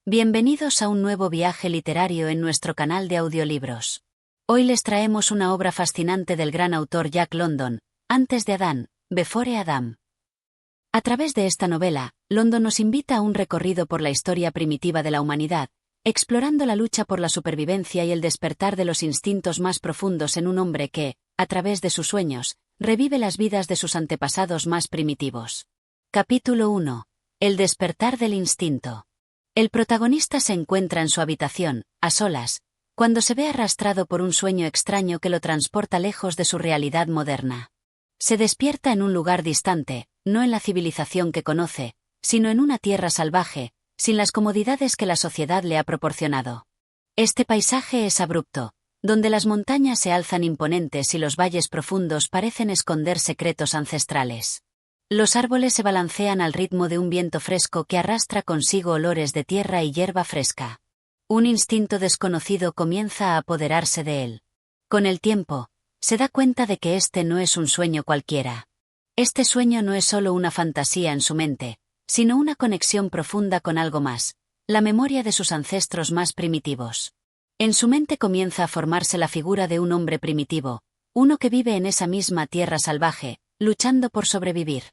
Bienvenidos a un nuevo viaje literario en nuestro canal de audiolibros. Hoy les traemos una obra fascinante del gran autor Jack London, Antes de Adán, Before Adam. A través de esta novela, London nos invita a un recorrido por la historia primitiva de la humanidad, explorando la lucha por la supervivencia y el despertar de los instintos más profundos en un hombre que, a través de sus sueños, revive las vidas de sus antepasados más primitivos. Capítulo 1. El despertar del instinto. El protagonista se encuentra en su habitación, a solas, cuando se ve arrastrado por un sueño extraño que lo transporta lejos de su realidad moderna. Se despierta en un lugar distante, no en la civilización que conoce, sino en una tierra salvaje, sin las comodidades que la sociedad le ha proporcionado. Este paisaje es abrupto, donde las montañas se alzan imponentes y los valles profundos parecen esconder secretos ancestrales. Los árboles se balancean al ritmo de un viento fresco que arrastra consigo olores de tierra y hierba fresca. Un instinto desconocido comienza a apoderarse de él. Con el tiempo, se da cuenta de que este no es un sueño cualquiera. Este sueño no es solo una fantasía en su mente, sino una conexión profunda con algo más, la memoria de sus ancestros más primitivos. En su mente comienza a formarse la figura de un hombre primitivo, uno que vive en esa misma tierra salvaje, luchando por sobrevivir.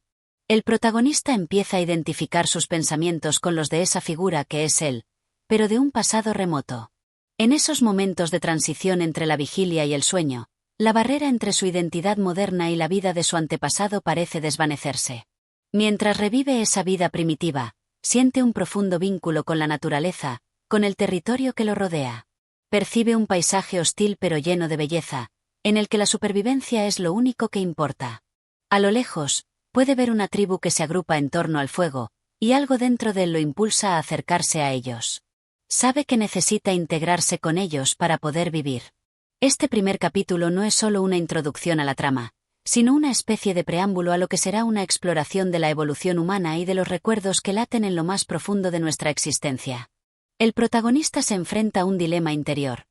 El protagonista empieza a identificar sus pensamientos con los de esa figura que es él, pero de un pasado remoto. En esos momentos de transición entre la vigilia y el sueño, la barrera entre su identidad moderna y la vida de su antepasado parece desvanecerse. Mientras revive esa vida primitiva, siente un profundo vínculo con la naturaleza, con el territorio que lo rodea. Percibe un paisaje hostil pero lleno de belleza, en el que la supervivencia es lo único que importa. A lo lejos, puede ver una tribu que se agrupa en torno al fuego, y algo dentro de él lo impulsa a acercarse a ellos. Sabe que necesita integrarse con ellos para poder vivir. Este primer capítulo no es solo una introducción a la trama, sino una especie de preámbulo a lo que será una exploración de la evolución humana y de los recuerdos que laten en lo más profundo de nuestra existencia. El protagonista se enfrenta a un dilema interior.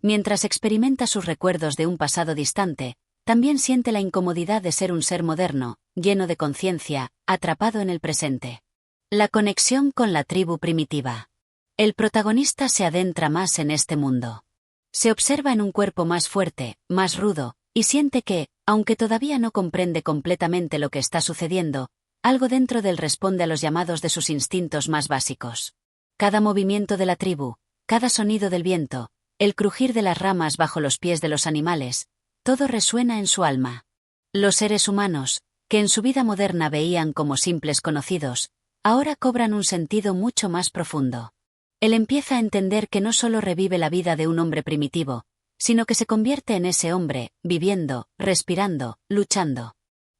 Mientras experimenta sus recuerdos de un pasado distante, también siente la incomodidad de ser un ser moderno, lleno de conciencia, atrapado en el presente. La conexión con la tribu primitiva. El protagonista se adentra más en este mundo. Se observa en un cuerpo más fuerte, más rudo, y siente que, aunque todavía no comprende completamente lo que está sucediendo, algo dentro de él responde a los llamados de sus instintos más básicos. Cada movimiento de la tribu, cada sonido del viento, el crujir de las ramas bajo los pies de los animales, todo resuena en su alma. Los seres humanos, que en su vida moderna veían como simples conocidos, ahora cobran un sentido mucho más profundo. Él empieza a entender que no solo revive la vida de un hombre primitivo, sino que se convierte en ese hombre, viviendo, respirando, luchando.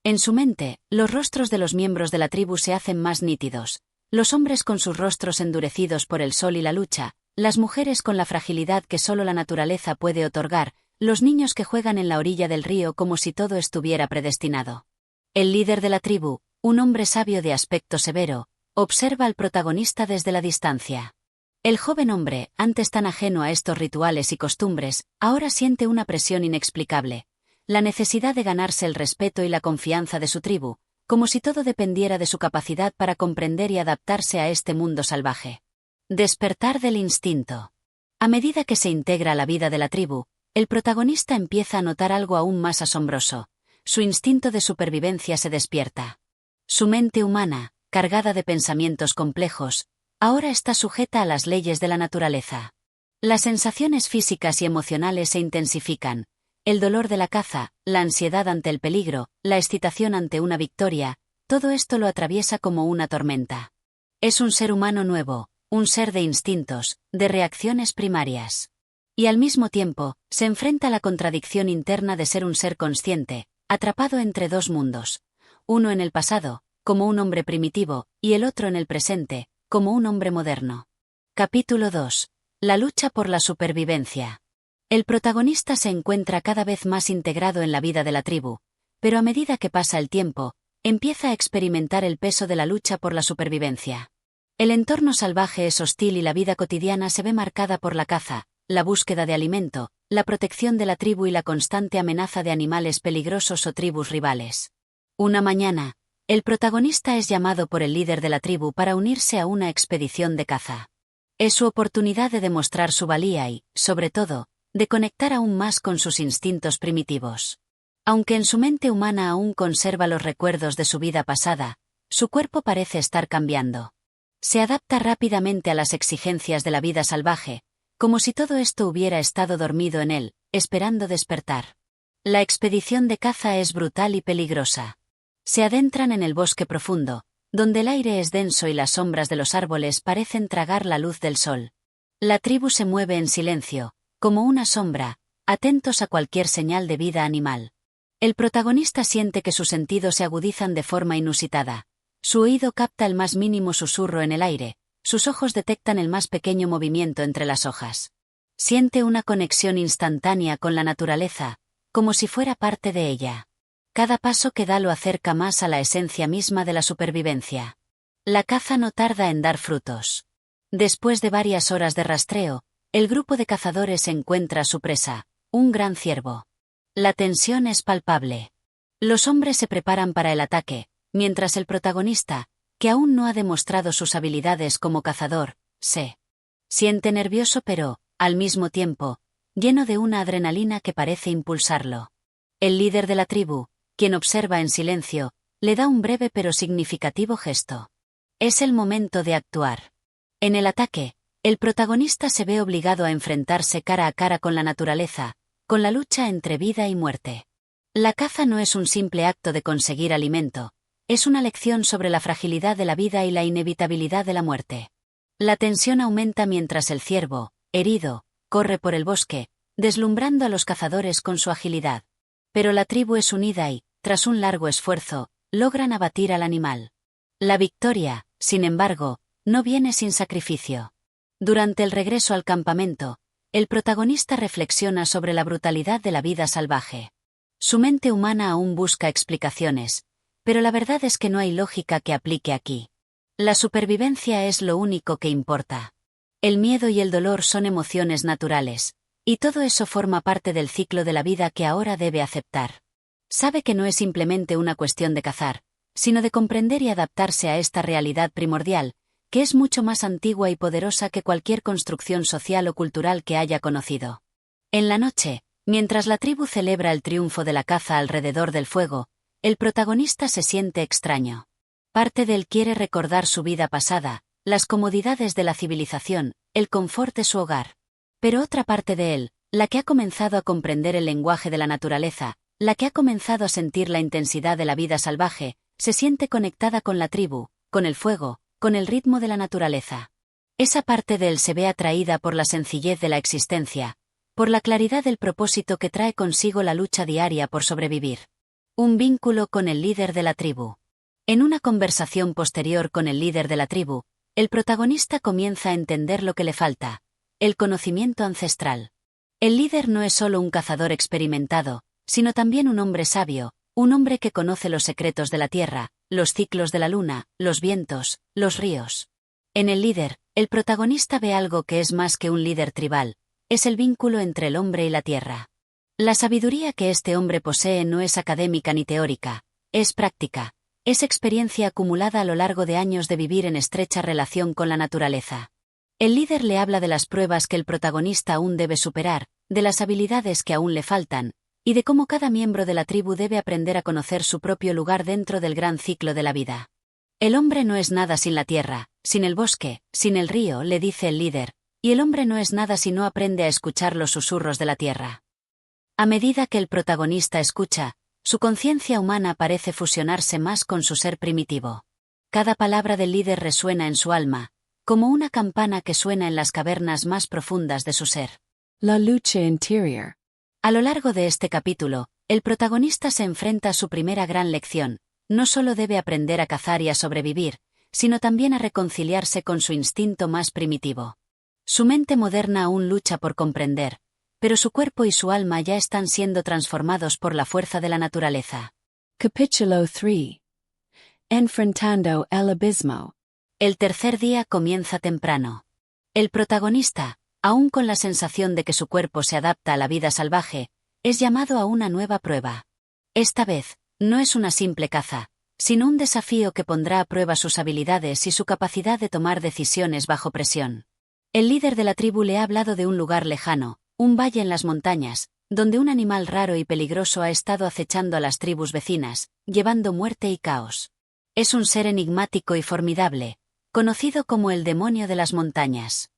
En su mente, los rostros de los miembros de la tribu se hacen más nítidos, los hombres con sus rostros endurecidos por el sol y la lucha, las mujeres con la fragilidad que solo la naturaleza puede otorgar, los niños que juegan en la orilla del río como si todo estuviera predestinado. El líder de la tribu, un hombre sabio de aspecto severo, observa al protagonista desde la distancia. El joven hombre, antes tan ajeno a estos rituales y costumbres, ahora siente una presión inexplicable, la necesidad de ganarse el respeto y la confianza de su tribu, como si todo dependiera de su capacidad para comprender y adaptarse a este mundo salvaje. Despertar del instinto. A medida que se integra a la vida de la tribu, el protagonista empieza a notar algo aún más asombroso. Su instinto de supervivencia se despierta. Su mente humana, cargada de pensamientos complejos, ahora está sujeta a las leyes de la naturaleza. Las sensaciones físicas y emocionales se intensifican. El dolor de la caza, la ansiedad ante el peligro, la excitación ante una victoria, todo esto lo atraviesa como una tormenta. Es un ser humano nuevo, un ser de instintos, de reacciones primarias. Y al mismo tiempo, se enfrenta a la contradicción interna de ser un ser consciente, atrapado entre dos mundos. Uno en el pasado, como un hombre primitivo, y el otro en el presente, como un hombre moderno. Capítulo 2. La lucha por la supervivencia. El protagonista se encuentra cada vez más integrado en la vida de la tribu, pero a medida que pasa el tiempo, empieza a experimentar el peso de la lucha por la supervivencia. El entorno salvaje es hostil y la vida cotidiana se ve marcada por la caza, la búsqueda de alimento, la protección de la tribu y la constante amenaza de animales peligrosos o tribus rivales. Una mañana, el protagonista es llamado por el líder de la tribu para unirse a una expedición de caza. Es su oportunidad de demostrar su valía y, sobre todo, de conectar aún más con sus instintos primitivos. Aunque en su mente humana aún conserva los recuerdos de su vida pasada, su cuerpo parece estar cambiando. Se adapta rápidamente a las exigencias de la vida salvaje, como si todo esto hubiera estado dormido en él, esperando despertar. La expedición de caza es brutal y peligrosa. Se adentran en el bosque profundo, donde el aire es denso y las sombras de los árboles parecen tragar la luz del sol. La tribu se mueve en silencio, como una sombra, atentos a cualquier señal de vida animal. El protagonista siente que sus sentidos se agudizan de forma inusitada. Su oído capta el más mínimo susurro en el aire, sus ojos detectan el más pequeño movimiento entre las hojas. Siente una conexión instantánea con la naturaleza, como si fuera parte de ella. Cada paso que da lo acerca más a la esencia misma de la supervivencia. La caza no tarda en dar frutos. Después de varias horas de rastreo, el grupo de cazadores encuentra a su presa, un gran ciervo. La tensión es palpable. Los hombres se preparan para el ataque, mientras el protagonista, que aún no ha demostrado sus habilidades como cazador, se siente nervioso pero, al mismo tiempo, lleno de una adrenalina que parece impulsarlo. El líder de la tribu, quien observa en silencio, le da un breve pero significativo gesto. Es el momento de actuar. En el ataque, el protagonista se ve obligado a enfrentarse cara a cara con la naturaleza, con la lucha entre vida y muerte. La caza no es un simple acto de conseguir alimento, es una lección sobre la fragilidad de la vida y la inevitabilidad de la muerte. La tensión aumenta mientras el ciervo, herido, corre por el bosque, deslumbrando a los cazadores con su agilidad. Pero la tribu es unida y, tras un largo esfuerzo, logran abatir al animal. La victoria, sin embargo, no viene sin sacrificio. Durante el regreso al campamento, el protagonista reflexiona sobre la brutalidad de la vida salvaje. Su mente humana aún busca explicaciones, pero la verdad es que no hay lógica que aplique aquí. La supervivencia es lo único que importa. El miedo y el dolor son emociones naturales, y todo eso forma parte del ciclo de la vida que ahora debe aceptar. Sabe que no es simplemente una cuestión de cazar, sino de comprender y adaptarse a esta realidad primordial, que es mucho más antigua y poderosa que cualquier construcción social o cultural que haya conocido. En la noche, mientras la tribu celebra el triunfo de la caza alrededor del fuego, el protagonista se siente extraño. Parte de él quiere recordar su vida pasada, las comodidades de la civilización, el confort de su hogar. Pero otra parte de él, la que ha comenzado a comprender el lenguaje de la naturaleza, la que ha comenzado a sentir la intensidad de la vida salvaje, se siente conectada con la tribu, con el fuego, con el ritmo de la naturaleza. Esa parte de él se ve atraída por la sencillez de la existencia, por la claridad del propósito que trae consigo la lucha diaria por sobrevivir. Un vínculo con el líder de la tribu. En una conversación posterior con el líder de la tribu, el protagonista comienza a entender lo que le falta: el conocimiento ancestral. El líder no es solo un cazador experimentado, sino también un hombre sabio, un hombre que conoce los secretos de la tierra, los ciclos de la luna, los vientos, los ríos. En el líder, el protagonista ve algo que es más que un líder tribal, es el vínculo entre el hombre y la tierra. La sabiduría que este hombre posee no es académica ni teórica, es práctica, es experiencia acumulada a lo largo de años de vivir en estrecha relación con la naturaleza. El líder le habla de las pruebas que el protagonista aún debe superar, de las habilidades que aún le faltan, y de cómo cada miembro de la tribu debe aprender a conocer su propio lugar dentro del gran ciclo de la vida. El hombre no es nada sin la tierra, sin el bosque, sin el río, le dice el líder, y el hombre no es nada si no aprende a escuchar los susurros de la tierra. A medida que el protagonista escucha, su conciencia humana parece fusionarse más con su ser primitivo. Cada palabra del líder resuena en su alma, como una campana que suena en las cavernas más profundas de su ser. La lucha interior. A lo largo de este capítulo, el protagonista se enfrenta a su primera gran lección: no solo debe aprender a cazar y a sobrevivir, sino también a reconciliarse con su instinto más primitivo. Su mente moderna aún lucha por comprender, pero su cuerpo y su alma ya están siendo transformados por la fuerza de la naturaleza. Capítulo 3. Enfrentando el abismo. El tercer día comienza temprano. El protagonista, aún con la sensación de que su cuerpo se adapta a la vida salvaje, es llamado a una nueva prueba. Esta vez, no es una simple caza, sino un desafío que pondrá a prueba sus habilidades y su capacidad de tomar decisiones bajo presión. El líder de la tribu le ha hablado de un lugar lejano, un valle en las montañas, donde un animal raro y peligroso ha estado acechando a las tribus vecinas, llevando muerte y caos. Es un ser enigmático y formidable, conocido como el demonio de las montañas.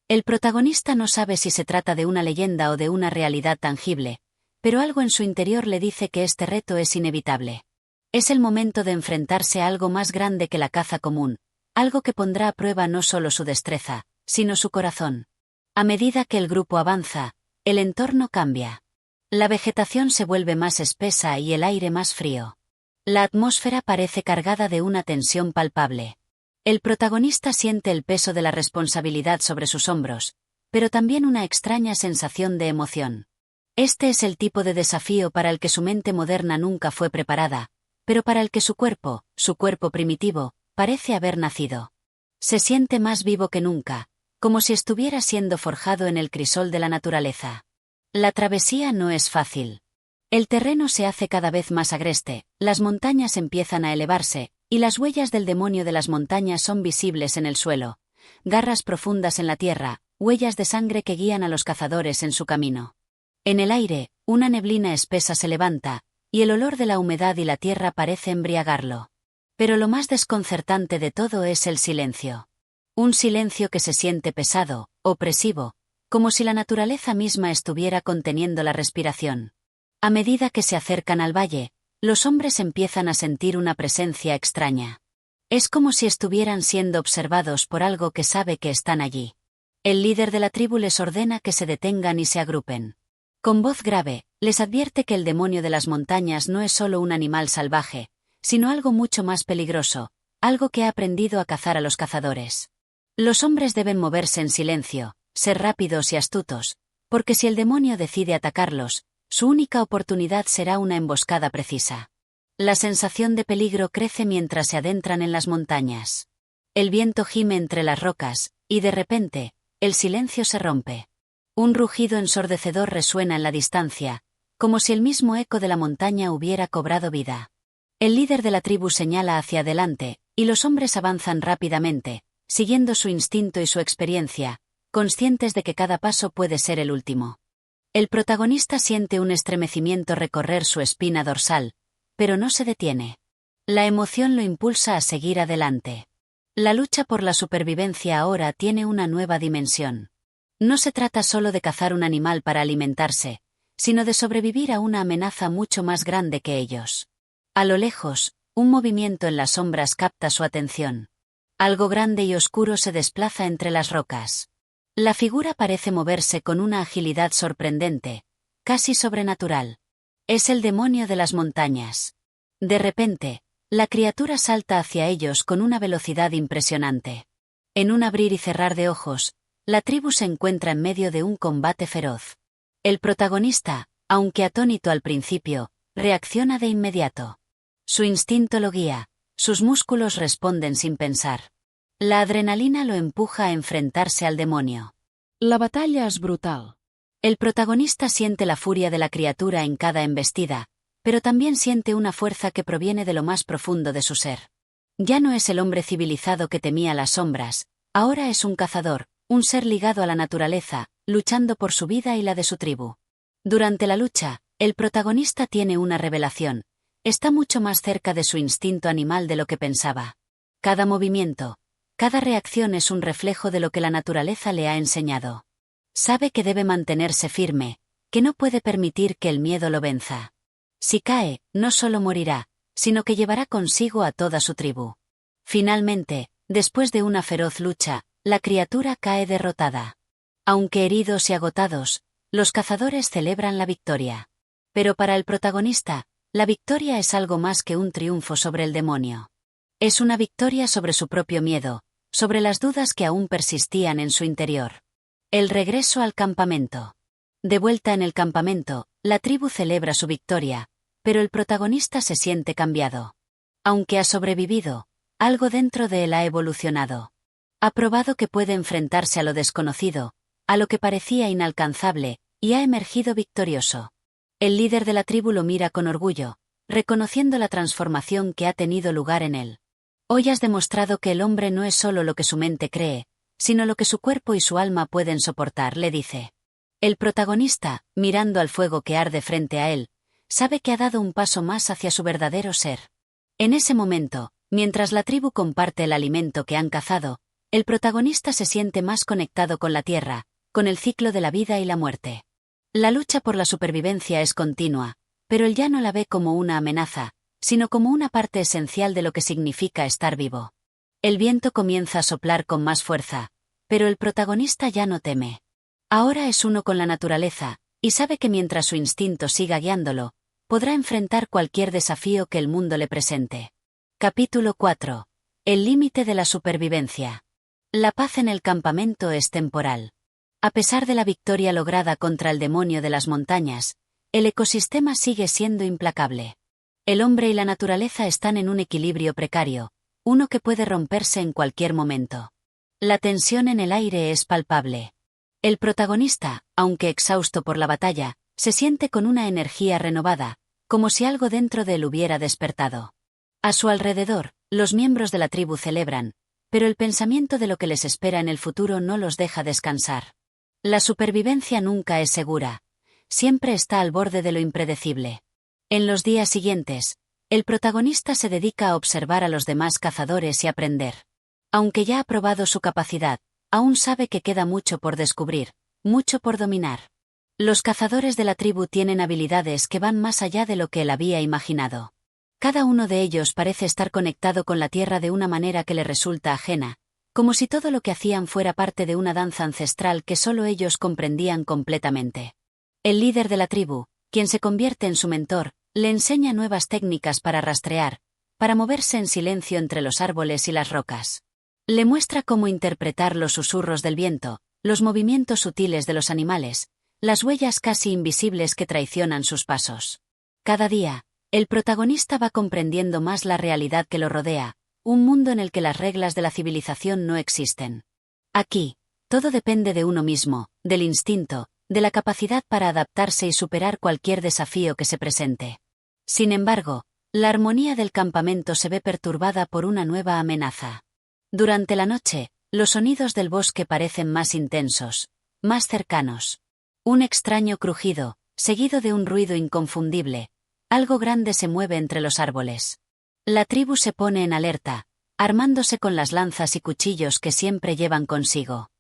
El protagonista no sabe si se trata de una leyenda o de una realidad tangible, pero algo en su interior le dice que este reto es inevitable. Es el momento de enfrentarse a algo más grande que la caza común, algo que pondrá a prueba no solo su destreza, sino su corazón. A medida que el grupo avanza, el entorno cambia. La vegetación se vuelve más espesa y el aire más frío. La atmósfera parece cargada de una tensión palpable. El protagonista siente el peso de la responsabilidad sobre sus hombros, pero también una extraña sensación de emoción. Este es el tipo de desafío para el que su mente moderna nunca fue preparada, pero para el que su cuerpo primitivo, parece haber nacido. Se siente más vivo que nunca, como si estuviera siendo forjado en el crisol de la naturaleza. La travesía no es fácil. El terreno se hace cada vez más agreste, las montañas empiezan a elevarse, y las huellas del demonio de las montañas son visibles en el suelo. Garras profundas en la tierra, huellas de sangre que guían a los cazadores en su camino. En el aire, una neblina espesa se levanta, y el olor de la humedad y la tierra parece embriagarlo. Pero lo más desconcertante de todo es el silencio. Un silencio que se siente pesado, opresivo, como si la naturaleza misma estuviera conteniendo la respiración. A medida que se acercan al valle, los hombres empiezan a sentir una presencia extraña. Es como si estuvieran siendo observados por algo que sabe que están allí. El líder de la tribu les ordena que se detengan y se agrupen. Con voz grave, les advierte que el demonio de las montañas no es solo un animal salvaje, sino algo mucho más peligroso, algo que ha aprendido a cazar a los cazadores. Los hombres deben moverse en silencio, ser rápidos y astutos, porque si el demonio decide atacarlos, su única oportunidad será una emboscada precisa. La sensación de peligro crece mientras se adentran en las montañas. El viento gime entre las rocas, y de repente, el silencio se rompe. Un rugido ensordecedor resuena en la distancia, como si el mismo eco de la montaña hubiera cobrado vida. El líder de la tribu señala hacia adelante, y los hombres avanzan rápidamente, siguiendo su instinto y su experiencia, conscientes de que cada paso puede ser el último. El protagonista siente un estremecimiento recorrer su espina dorsal, pero no se detiene. La emoción lo impulsa a seguir adelante. La lucha por la supervivencia ahora tiene una nueva dimensión. No se trata solo de cazar un animal para alimentarse, sino de sobrevivir a una amenaza mucho más grande que ellos. A lo lejos, un movimiento en las sombras capta su atención. Algo grande y oscuro se desplaza entre las rocas. La figura parece moverse con una agilidad sorprendente, casi sobrenatural. Es el demonio de las montañas. De repente, la criatura salta hacia ellos con una velocidad impresionante. En un abrir y cerrar de ojos, la tribu se encuentra en medio de un combate feroz. El protagonista, aunque atónito al principio, reacciona de inmediato. Su instinto lo guía, sus músculos responden sin pensar. La adrenalina lo empuja a enfrentarse al demonio. La batalla es brutal. El protagonista siente la furia de la criatura en cada embestida, pero también siente una fuerza que proviene de lo más profundo de su ser. Ya no es el hombre civilizado que temía las sombras, ahora es un cazador, un ser ligado a la naturaleza, luchando por su vida y la de su tribu. Durante la lucha, el protagonista tiene una revelación. Está mucho más cerca de su instinto animal de lo que pensaba. Cada movimiento, cada reacción es un reflejo de lo que la naturaleza le ha enseñado. Sabe que debe mantenerse firme, que no puede permitir que el miedo lo venza. Si cae, no solo morirá, sino que llevará consigo a toda su tribu. Finalmente, después de una feroz lucha, la criatura cae derrotada. Aunque heridos y agotados, los cazadores celebran la victoria. Pero para el protagonista, la victoria es algo más que un triunfo sobre el demonio. Es una victoria sobre su propio miedo, sobre las dudas que aún persistían en su interior. El regreso al campamento. De vuelta en el campamento, la tribu celebra su victoria, pero el protagonista se siente cambiado. Aunque ha sobrevivido, algo dentro de él ha evolucionado. Ha probado que puede enfrentarse a lo desconocido, a lo que parecía inalcanzable, y ha emergido victorioso. El líder de la tribu lo mira con orgullo, reconociendo la transformación que ha tenido lugar en él. Hoy has demostrado que el hombre no es solo lo que su mente cree, sino lo que su cuerpo y su alma pueden soportar, le dice. El protagonista, mirando al fuego que arde frente a él, sabe que ha dado un paso más hacia su verdadero ser. En ese momento, mientras la tribu comparte el alimento que han cazado, el protagonista se siente más conectado con la tierra, con el ciclo de la vida y la muerte. La lucha por la supervivencia es continua, pero él ya no la ve como una amenaza, sino como una parte esencial de lo que significa estar vivo. El viento comienza a soplar con más fuerza, pero el protagonista ya no teme. Ahora es uno con la naturaleza, y sabe que mientras su instinto siga guiándolo, podrá enfrentar cualquier desafío que el mundo le presente. Capítulo 4. El límite de la supervivencia. La paz en el campamento es temporal. A pesar de la victoria lograda contra el demonio de las montañas, el ecosistema sigue siendo implacable. El hombre y la naturaleza están en un equilibrio precario, uno que puede romperse en cualquier momento. La tensión en el aire es palpable. El protagonista, aunque exhausto por la batalla, se siente con una energía renovada, como si algo dentro de él hubiera despertado. A su alrededor, los miembros de la tribu celebran, pero el pensamiento de lo que les espera en el futuro no los deja descansar. La supervivencia nunca es segura, siempre está al borde de lo impredecible. En los días siguientes, el protagonista se dedica a observar a los demás cazadores y aprender. Aunque ya ha probado su capacidad, aún sabe que queda mucho por descubrir, mucho por dominar. Los cazadores de la tribu tienen habilidades que van más allá de lo que él había imaginado. Cada uno de ellos parece estar conectado con la tierra de una manera que le resulta ajena, como si todo lo que hacían fuera parte de una danza ancestral que solo ellos comprendían completamente. El líder de la tribu, quien se convierte en su mentor, le enseña nuevas técnicas para rastrear, para moverse en silencio entre los árboles y las rocas. Le muestra cómo interpretar los susurros del viento, los movimientos sutiles de los animales, las huellas casi invisibles que traicionan sus pasos. Cada día, el protagonista va comprendiendo más la realidad que lo rodea, un mundo en el que las reglas de la civilización no existen. Aquí, todo depende de uno mismo, del instinto, de la capacidad para adaptarse y superar cualquier desafío que se presente. Sin embargo, la armonía del campamento se ve perturbada por una nueva amenaza. Durante la noche, los sonidos del bosque parecen más intensos, más cercanos. Un extraño crujido, seguido de un ruido inconfundible. Algo grande se mueve entre los árboles. La tribu se pone en alerta, armándose con las lanzas y cuchillos que siempre llevan consigo.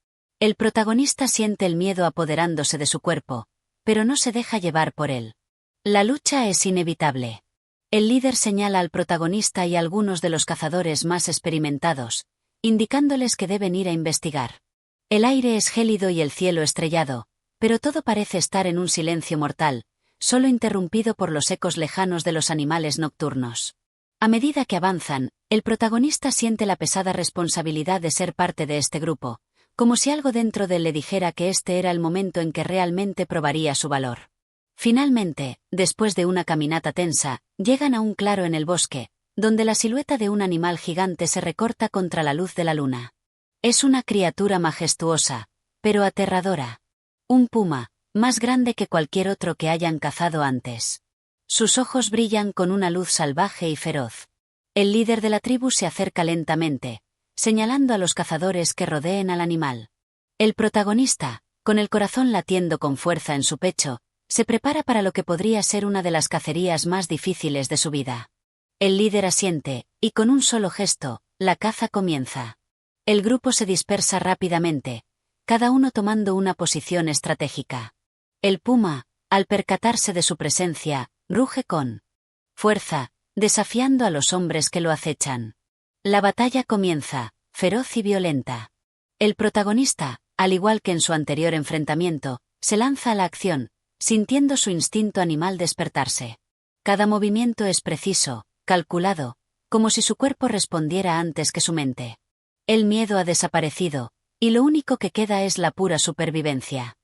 El protagonista siente el miedo apoderándose de su cuerpo, pero no se deja llevar por él. La lucha es inevitable. El líder señala al protagonista y a algunos de los cazadores más experimentados, indicándoles que deben ir a investigar. El aire es gélido y el cielo estrellado, pero todo parece estar en un silencio mortal, solo interrumpido por los ecos lejanos de los animales nocturnos. A medida que avanzan, el protagonista siente la pesada responsabilidad de ser parte de este grupo, como si algo dentro de él le dijera que este era el momento en que realmente probaría su valor. Finalmente, después de una caminata tensa, llegan a un claro en el bosque, donde la silueta de un animal gigante se recorta contra la luz de la luna. Es una criatura majestuosa, pero aterradora. Un puma, más grande que cualquier otro que hayan cazado antes. Sus ojos brillan con una luz salvaje y feroz. El líder de la tribu se acerca lentamente, señalando a los cazadores que rodeen al animal. El protagonista, con el corazón latiendo con fuerza en su pecho, se prepara para lo que podría ser una de las cacerías más difíciles de su vida. El líder asiente, y con un solo gesto, la caza comienza. El grupo se dispersa rápidamente, cada uno tomando una posición estratégica. El puma, al percatarse de su presencia, ruge con fuerza, desafiando a los hombres que lo acechan. La batalla comienza, feroz y violenta. El protagonista, al igual que en su anterior enfrentamiento, se lanza a la acción, sintiendo su instinto animal despertarse. Cada movimiento es preciso, calculado, como si su cuerpo respondiera antes que su mente. El miedo ha desaparecido, y lo único que queda es la pura supervivencia.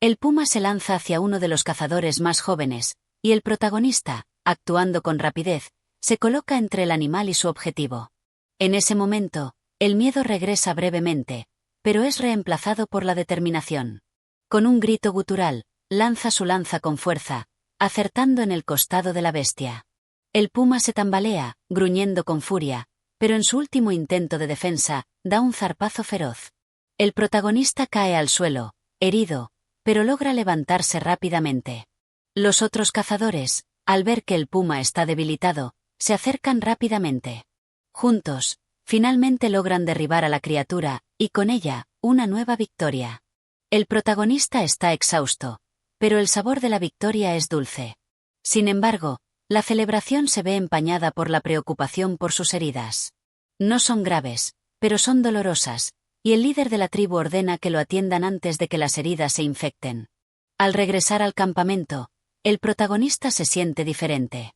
El puma se lanza hacia uno de los cazadores más jóvenes, y el protagonista, actuando con rapidez, se coloca entre el animal y su objetivo. En ese momento, el miedo regresa brevemente, pero es reemplazado por la determinación. Con un grito gutural, lanza su lanza con fuerza, acertando en el costado de la bestia. El puma se tambalea, gruñendo con furia, pero en su último intento de defensa, da un zarpazo feroz. El protagonista cae al suelo, herido, pero logra levantarse rápidamente. Los otros cazadores, al ver que el puma está debilitado, se acercan rápidamente. Juntos, finalmente logran derribar a la criatura, y con ella, una nueva victoria. El protagonista está exhausto, pero el sabor de la victoria es dulce. Sin embargo, la celebración se ve empañada por la preocupación por sus heridas. No son graves, pero son dolorosas, y el líder de la tribu ordena que lo atiendan antes de que las heridas se infecten. Al regresar al campamento, el protagonista se siente diferente.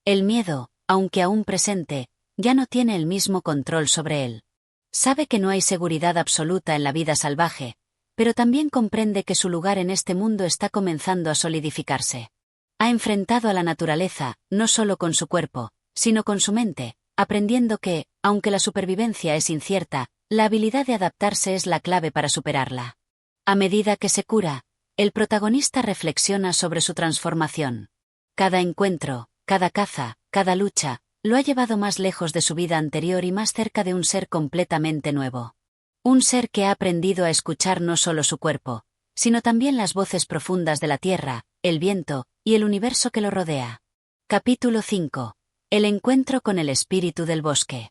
El miedo, aunque aún presente, ya no tiene el mismo control sobre él. Sabe que no hay seguridad absoluta en la vida salvaje, pero también comprende que su lugar en este mundo está comenzando a solidificarse. Ha enfrentado a la naturaleza, no solo con su cuerpo, sino con su mente, aprendiendo que, aunque la supervivencia es incierta, la habilidad de adaptarse es la clave para superarla. A medida que se cura, el protagonista reflexiona sobre su transformación. Cada encuentro, cada caza, cada lucha, lo ha llevado más lejos de su vida anterior y más cerca de un ser completamente nuevo. Un ser que ha aprendido a escuchar no solo su cuerpo, sino también las voces profundas de la tierra, el viento, y el universo que lo rodea. Capítulo 5. El encuentro con el espíritu del bosque.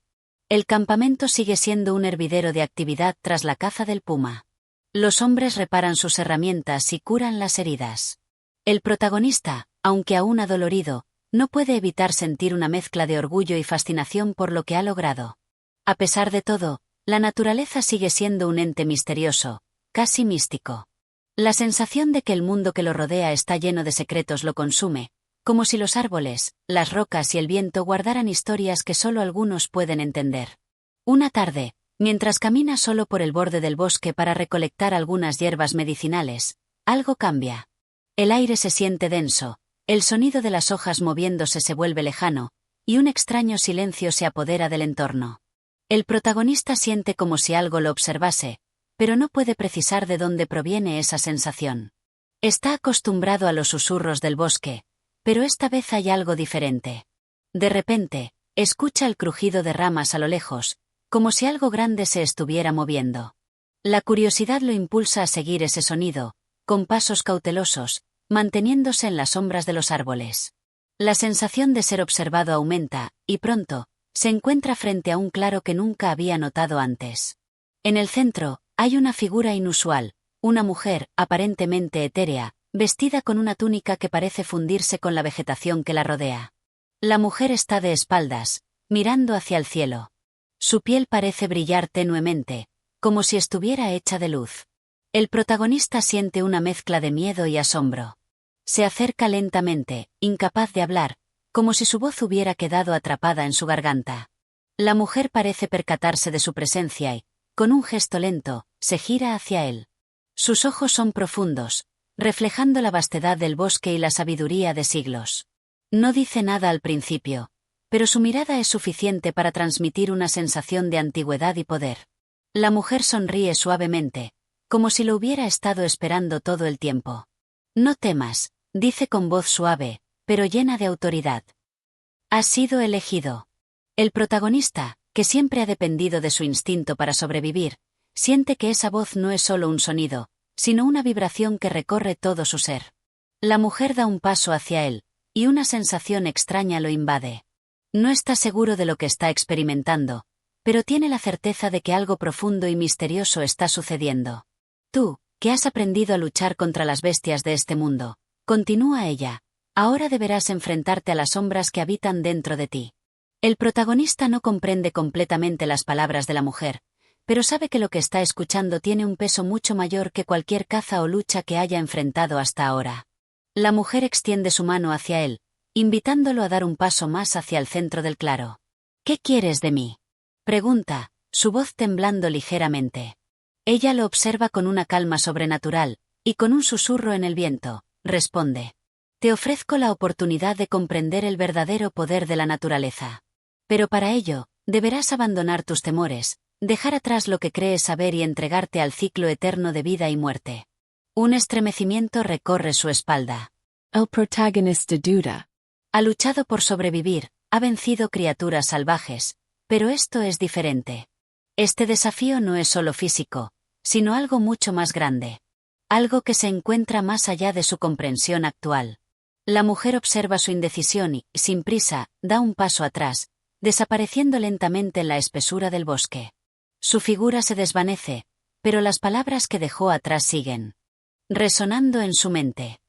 El campamento sigue siendo un hervidero de actividad tras la caza del puma. Los hombres reparan sus herramientas y curan las heridas. El protagonista, aunque aún adolorido, no puede evitar sentir una mezcla de orgullo y fascinación por lo que ha logrado. A pesar de todo, la naturaleza sigue siendo un ente misterioso, casi místico. La sensación de que el mundo que lo rodea está lleno de secretos lo consume, como si los árboles, las rocas y el viento guardaran historias que solo algunos pueden entender. Una tarde, mientras camina solo por el borde del bosque para recolectar algunas hierbas medicinales, algo cambia. El aire se siente denso, el sonido de las hojas moviéndose se vuelve lejano, y un extraño silencio se apodera del entorno. El protagonista siente como si algo lo observase, pero no puede precisar de dónde proviene esa sensación. Está acostumbrado a los susurros del bosque, pero esta vez hay algo diferente. De repente, escucha el crujido de ramas a lo lejos, como si algo grande se estuviera moviendo. La curiosidad lo impulsa a seguir ese sonido, con pasos cautelosos, manteniéndose en las sombras de los árboles. La sensación de ser observado aumenta, y pronto, se encuentra frente a un claro que nunca había notado antes. En el centro, hay una figura inusual, una mujer, aparentemente etérea, vestida con una túnica que parece fundirse con la vegetación que la rodea. La mujer está de espaldas, mirando hacia el cielo. Su piel parece brillar tenuemente, como si estuviera hecha de luz. El protagonista siente una mezcla de miedo y asombro. Se acerca lentamente, incapaz de hablar, como si su voz hubiera quedado atrapada en su garganta. La mujer parece percatarse de su presencia y, con un gesto lento, se gira hacia él. Sus ojos son profundos, reflejando la vastedad del bosque y la sabiduría de siglos. No dice nada al principio, pero su mirada es suficiente para transmitir una sensación de antigüedad y poder. La mujer sonríe suavemente, como si lo hubiera estado esperando todo el tiempo. No temas, dice con voz suave, pero llena de autoridad. Has sido elegido. El protagonista, que siempre ha dependido de su instinto para sobrevivir, siente que esa voz no es solo un sonido, sino una vibración que recorre todo su ser. La mujer da un paso hacia él, y una sensación extraña lo invade. No está seguro de lo que está experimentando, pero tiene la certeza de que algo profundo y misterioso está sucediendo. Tú, que has aprendido a luchar contra las bestias de este mundo, continúa ella, ahora deberás enfrentarte a las sombras que habitan dentro de ti. El protagonista no comprende completamente las palabras de la mujer, pero sabe que lo que está escuchando tiene un peso mucho mayor que cualquier caza o lucha que haya enfrentado hasta ahora. La mujer extiende su mano hacia él, invitándolo a dar un paso más hacia el centro del claro. ¿Qué quieres de mí?, pregunta, su voz temblando ligeramente. Ella lo observa con una calma sobrenatural, y con un susurro en el viento, responde. Te ofrezco la oportunidad de comprender el verdadero poder de la naturaleza. Pero para ello, deberás abandonar tus temores, dejar atrás lo que crees saber y entregarte al ciclo eterno de vida y muerte. Un estremecimiento recorre su espalda. El protagonista duda. Ha luchado por sobrevivir, ha vencido criaturas salvajes, pero esto es diferente. Este desafío no es solo físico, sino algo mucho más grande. Algo que se encuentra más allá de su comprensión actual. La mujer observa su indecisión y, sin prisa, da un paso atrás, desapareciendo lentamente en la espesura del bosque. Su figura se desvanece, pero las palabras que dejó atrás siguen resonando en su mente.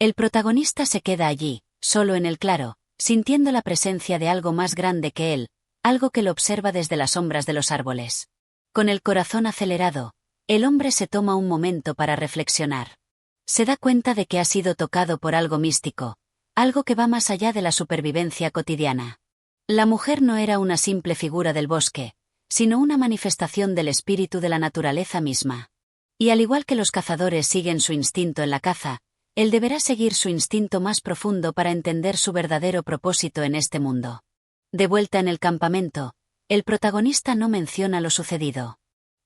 El protagonista se queda allí, solo en el claro, sintiendo la presencia de algo más grande que él, algo que lo observa desde las sombras de los árboles. Con el corazón acelerado, el hombre se toma un momento para reflexionar. Se da cuenta de que ha sido tocado por algo místico, algo que va más allá de la supervivencia cotidiana. La mujer no era una simple figura del bosque, sino una manifestación del espíritu de la naturaleza misma. Y al igual que los cazadores siguen su instinto en la caza, él deberá seguir su instinto más profundo para entender su verdadero propósito en este mundo. De vuelta en el campamento, el protagonista no menciona lo sucedido.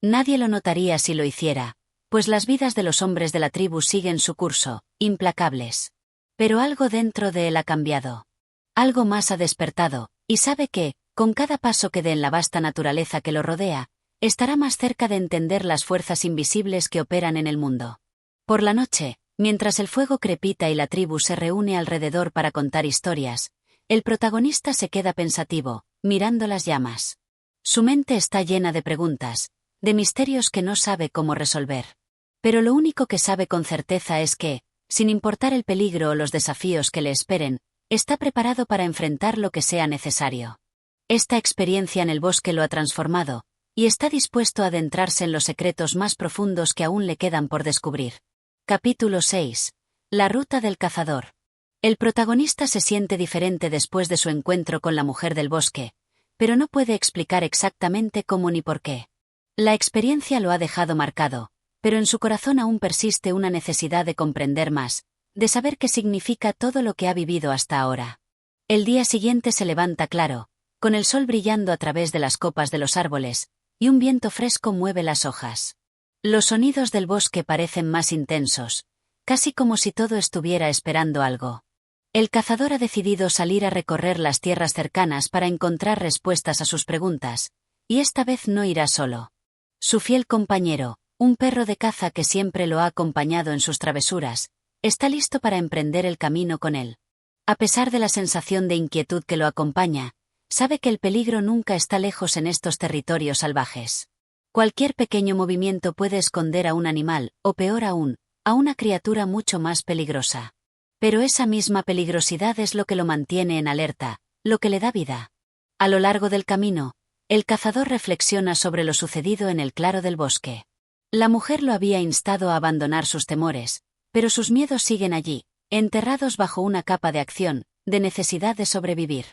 Nadie lo notaría si lo hiciera, pues las vidas de los hombres de la tribu siguen su curso, implacables. Pero algo dentro de él ha cambiado. Algo más ha despertado, y sabe que, con cada paso que dé en la vasta naturaleza que lo rodea, estará más cerca de entender las fuerzas invisibles que operan en el mundo. Por la noche, mientras el fuego crepita y la tribu se reúne alrededor para contar historias, el protagonista se queda pensativo, mirando las llamas. Su mente está llena de preguntas, de misterios que no sabe cómo resolver. Pero lo único que sabe con certeza es que, sin importar el peligro o los desafíos que le esperen, está preparado para enfrentar lo que sea necesario. Esta experiencia en el bosque lo ha transformado, y está dispuesto a adentrarse en los secretos más profundos que aún le quedan por descubrir. Capítulo 6. La ruta del cazador. El protagonista se siente diferente después de su encuentro con la mujer del bosque, pero no puede explicar exactamente cómo ni por qué. La experiencia lo ha dejado marcado, pero en su corazón aún persiste una necesidad de comprender más, de saber qué significa todo lo que ha vivido hasta ahora. El día siguiente se levanta claro, con el sol brillando a través de las copas de los árboles, y un viento fresco mueve las hojas. Los sonidos del bosque parecen más intensos, casi como si todo estuviera esperando algo. El cazador ha decidido salir a recorrer las tierras cercanas para encontrar respuestas a sus preguntas, y esta vez no irá solo. Su fiel compañero, un perro de caza que siempre lo ha acompañado en sus travesuras, está listo para emprender el camino con él. A pesar de la sensación de inquietud que lo acompaña, sabe que el peligro nunca está lejos en estos territorios salvajes. Cualquier pequeño movimiento puede esconder a un animal, o peor aún, a una criatura mucho más peligrosa. Pero esa misma peligrosidad es lo que lo mantiene en alerta, lo que le da vida. A lo largo del camino, el cazador reflexiona sobre lo sucedido en el claro del bosque. La mujer lo había instado a abandonar sus temores, pero sus miedos siguen allí, enterrados bajo una capa de acción, de necesidad de sobrevivir.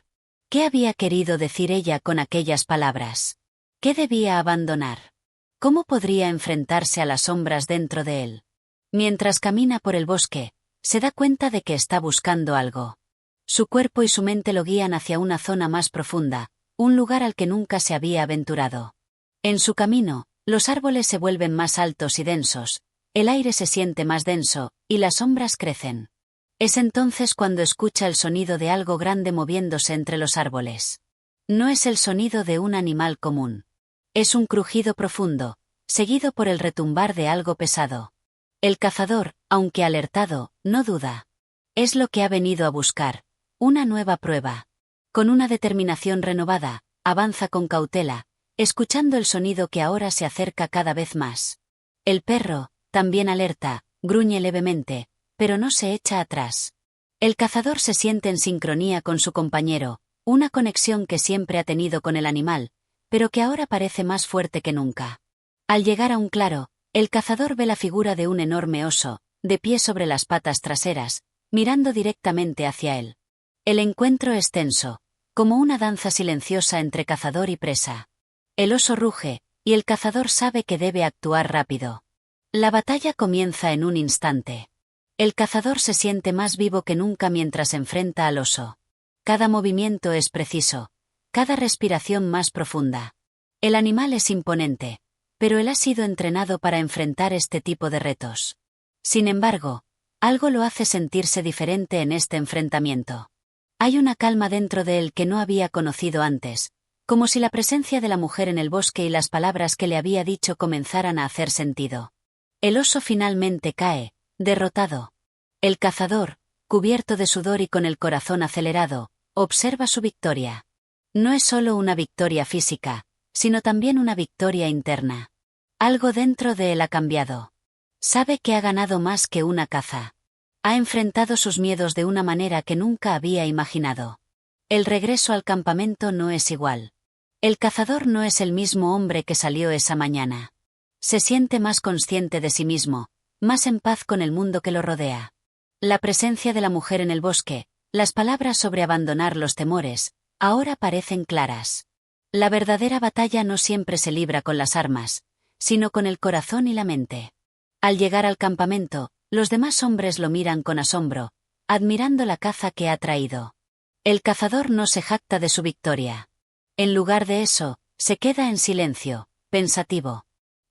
¿Qué había querido decir ella con aquellas palabras? ¿Qué debía abandonar? ¿Cómo podría enfrentarse a las sombras dentro de él? Mientras camina por el bosque, se da cuenta de que está buscando algo. Su cuerpo y su mente lo guían hacia una zona más profunda, un lugar al que nunca se había aventurado. En su camino, los árboles se vuelven más altos y densos, el aire se siente más denso, y las sombras crecen. Es entonces cuando escucha el sonido de algo grande moviéndose entre los árboles. No es el sonido de un animal común. Es un crujido profundo, seguido por el retumbar de algo pesado. El cazador, aunque alertado, no duda. Es lo que ha venido a buscar, una nueva prueba. Con una determinación renovada, avanza con cautela, escuchando el sonido que ahora se acerca cada vez más. El perro, también alerta, gruñe levemente, pero no se echa atrás. El cazador se siente en sincronía con su compañero, una conexión que siempre ha tenido con el animal, pero que ahora parece más fuerte que nunca. Al llegar a un claro, el cazador ve la figura de un enorme oso, de pie sobre las patas traseras, mirando directamente hacia él. El encuentro es tenso, como una danza silenciosa entre cazador y presa. El oso ruge, y el cazador sabe que debe actuar rápido. La batalla comienza en un instante. El cazador se siente más vivo que nunca mientras enfrenta al oso. Cada movimiento es preciso, cada respiración más profunda. El animal es imponente, pero él ha sido entrenado para enfrentar este tipo de retos. Sin embargo, algo lo hace sentirse diferente en este enfrentamiento. Hay una calma dentro de él que no había conocido antes, como si la presencia de la mujer en el bosque y las palabras que le había dicho comenzaran a hacer sentido. El oso finalmente cae, derrotado. El cazador, cubierto de sudor y con el corazón acelerado, observa su victoria. No es solo una victoria física, sino también una victoria interna. Algo dentro de él ha cambiado. Sabe que ha ganado más que una caza. Ha enfrentado sus miedos de una manera que nunca había imaginado. El regreso al campamento no es igual. El cazador no es el mismo hombre que salió esa mañana. Se siente más consciente de sí mismo, más en paz con el mundo que lo rodea. La presencia de la mujer en el bosque, las palabras sobre abandonar los temores, ahora parecen claras. La verdadera batalla no siempre se libra con las armas, sino con el corazón y la mente. Al llegar al campamento, los demás hombres lo miran con asombro, admirando la caza que ha traído. El cazador no se jacta de su victoria. En lugar de eso, se queda en silencio, pensativo.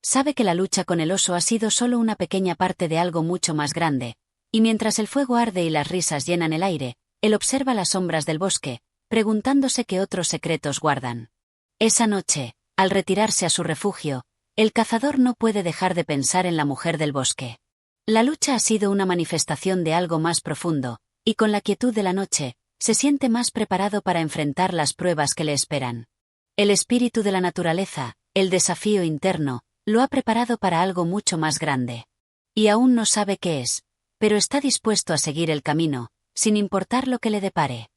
Sabe que la lucha con el oso ha sido solo una pequeña parte de algo mucho más grande, y mientras el fuego arde y las risas llenan el aire, él observa las sombras del bosque, preguntándose qué otros secretos guardan. Esa noche, al retirarse a su refugio, el cazador no puede dejar de pensar en la mujer del bosque. La lucha ha sido una manifestación de algo más profundo, y con la quietud de la noche, se siente más preparado para enfrentar las pruebas que le esperan. El espíritu de la naturaleza, el desafío interno, lo ha preparado para algo mucho más grande. Y aún no sabe qué es, pero está dispuesto a seguir el camino, sin importar lo que le depare.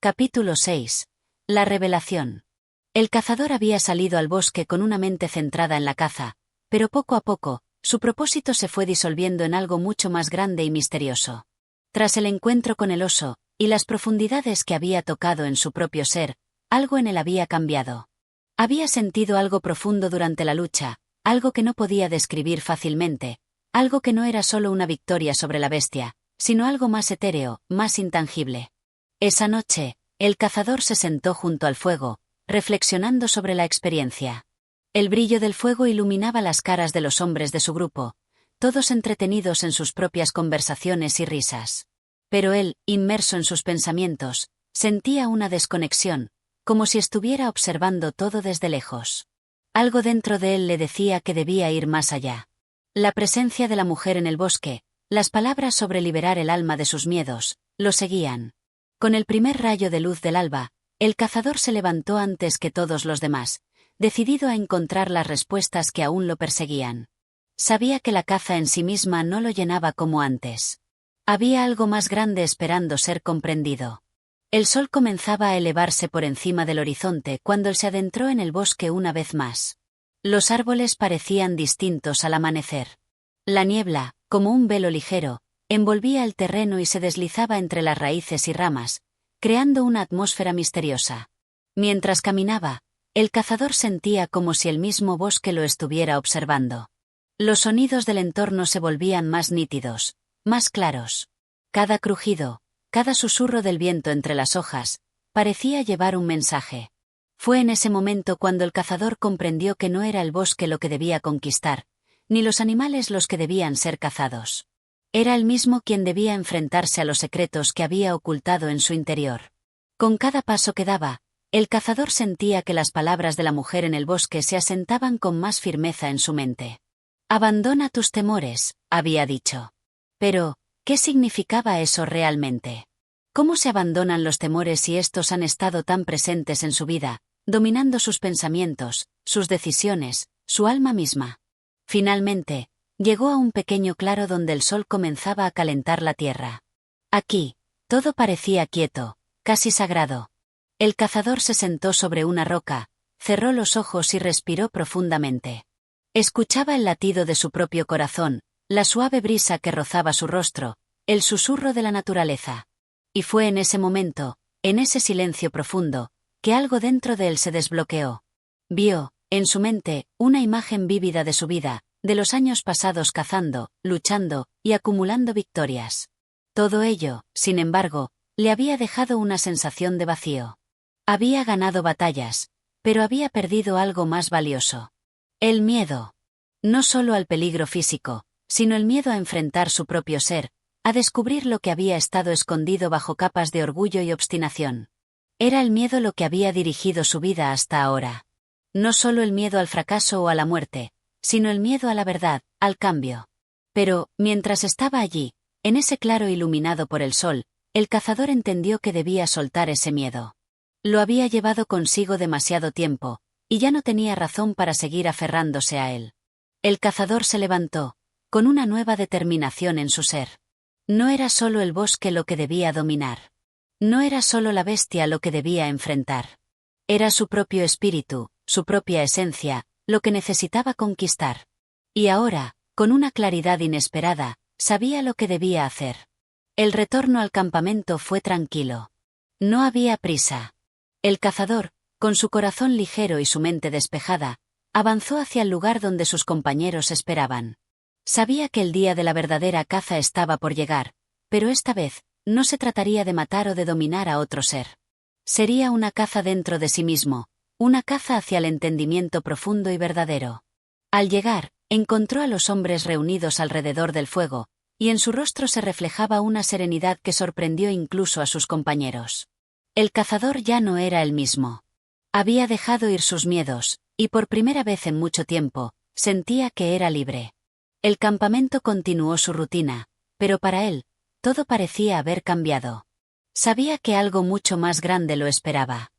Capítulo 6. La revelación. El cazador había salido al bosque con una mente centrada en la caza, pero poco a poco, su propósito se fue disolviendo en algo mucho más grande y misterioso. Tras el encuentro con el oso, y las profundidades que había tocado en su propio ser, algo en él había cambiado. Había sentido algo profundo durante la lucha, algo que no podía describir fácilmente, algo que no era solo una victoria sobre la bestia, sino algo más etéreo, más intangible. Esa noche, el cazador se sentó junto al fuego, reflexionando sobre la experiencia. El brillo del fuego iluminaba las caras de los hombres de su grupo, todos entretenidos en sus propias conversaciones y risas. Pero él, inmerso en sus pensamientos, sentía una desconexión, como si estuviera observando todo desde lejos. Algo dentro de él le decía que debía ir más allá. La presencia de la mujer en el bosque, las palabras sobre liberar el alma de sus miedos, lo seguían. Con el primer rayo de luz del alba, el cazador se levantó antes que todos los demás, decidido a encontrar las respuestas que aún lo perseguían. Sabía que la caza en sí misma no lo llenaba como antes. Había algo más grande esperando ser comprendido. El sol comenzaba a elevarse por encima del horizonte cuando él se adentró en el bosque una vez más. Los árboles parecían distintos al amanecer. La niebla, como un velo ligero, envolvía el terreno y se deslizaba entre las raíces y ramas, creando una atmósfera misteriosa. Mientras caminaba, el cazador sentía como si el mismo bosque lo estuviera observando. Los sonidos del entorno se volvían más nítidos, más claros. Cada crujido, cada susurro del viento entre las hojas, parecía llevar un mensaje. Fue en ese momento cuando el cazador comprendió que no era el bosque lo que debía conquistar, ni los animales los que debían ser cazados. Era él mismo quien debía enfrentarse a los secretos que había ocultado en su interior. Con cada paso que daba, el cazador sentía que las palabras de la mujer en el bosque se asentaban con más firmeza en su mente. «Abandona tus temores», había dicho. Pero, ¿qué significaba eso realmente? ¿Cómo se abandonan los temores si estos han estado tan presentes en su vida, dominando sus pensamientos, sus decisiones, su alma misma? Finalmente, llegó a un pequeño claro donde el sol comenzaba a calentar la tierra. Aquí, todo parecía quieto, casi sagrado. El cazador se sentó sobre una roca, cerró los ojos y respiró profundamente. Escuchaba el latido de su propio corazón, la suave brisa que rozaba su rostro, el susurro de la naturaleza. Y fue en ese momento, en ese silencio profundo, que algo dentro de él se desbloqueó. Vio, en su mente, una imagen vívida de su vida, de los años pasados cazando, luchando y acumulando victorias. Todo ello, sin embargo, le había dejado una sensación de vacío. Había ganado batallas, pero había perdido algo más valioso. El miedo. No solo al peligro físico, sino el miedo a enfrentar su propio ser, a descubrir lo que había estado escondido bajo capas de orgullo y obstinación. Era el miedo lo que había dirigido su vida hasta ahora. No solo el miedo al fracaso o a la muerte, sino el miedo a la verdad, al cambio. Pero, mientras estaba allí, en ese claro iluminado por el sol, el cazador entendió que debía soltar ese miedo. Lo había llevado consigo demasiado tiempo, y ya no tenía razón para seguir aferrándose a él. El cazador se levantó, con una nueva determinación en su ser. No era solo el bosque lo que debía dominar. No era solo la bestia lo que debía enfrentar. Era su propio espíritu, su propia esencia, lo que necesitaba conquistar. Y ahora, con una claridad inesperada, sabía lo que debía hacer. El retorno al campamento fue tranquilo. No había prisa. El cazador, con su corazón ligero y su mente despejada, avanzó hacia el lugar donde sus compañeros esperaban. Sabía que el día de la verdadera caza estaba por llegar, pero esta vez, no se trataría de matar o de dominar a otro ser. Sería una caza dentro de sí mismo, una caza hacia el entendimiento profundo y verdadero. Al llegar, encontró a los hombres reunidos alrededor del fuego, y en su rostro se reflejaba una serenidad que sorprendió incluso a sus compañeros. El cazador ya no era el mismo. Había dejado ir sus miedos, y por primera vez en mucho tiempo, sentía que era libre. El campamento continuó su rutina, pero para él, todo parecía haber cambiado. Sabía que algo mucho más grande lo esperaba.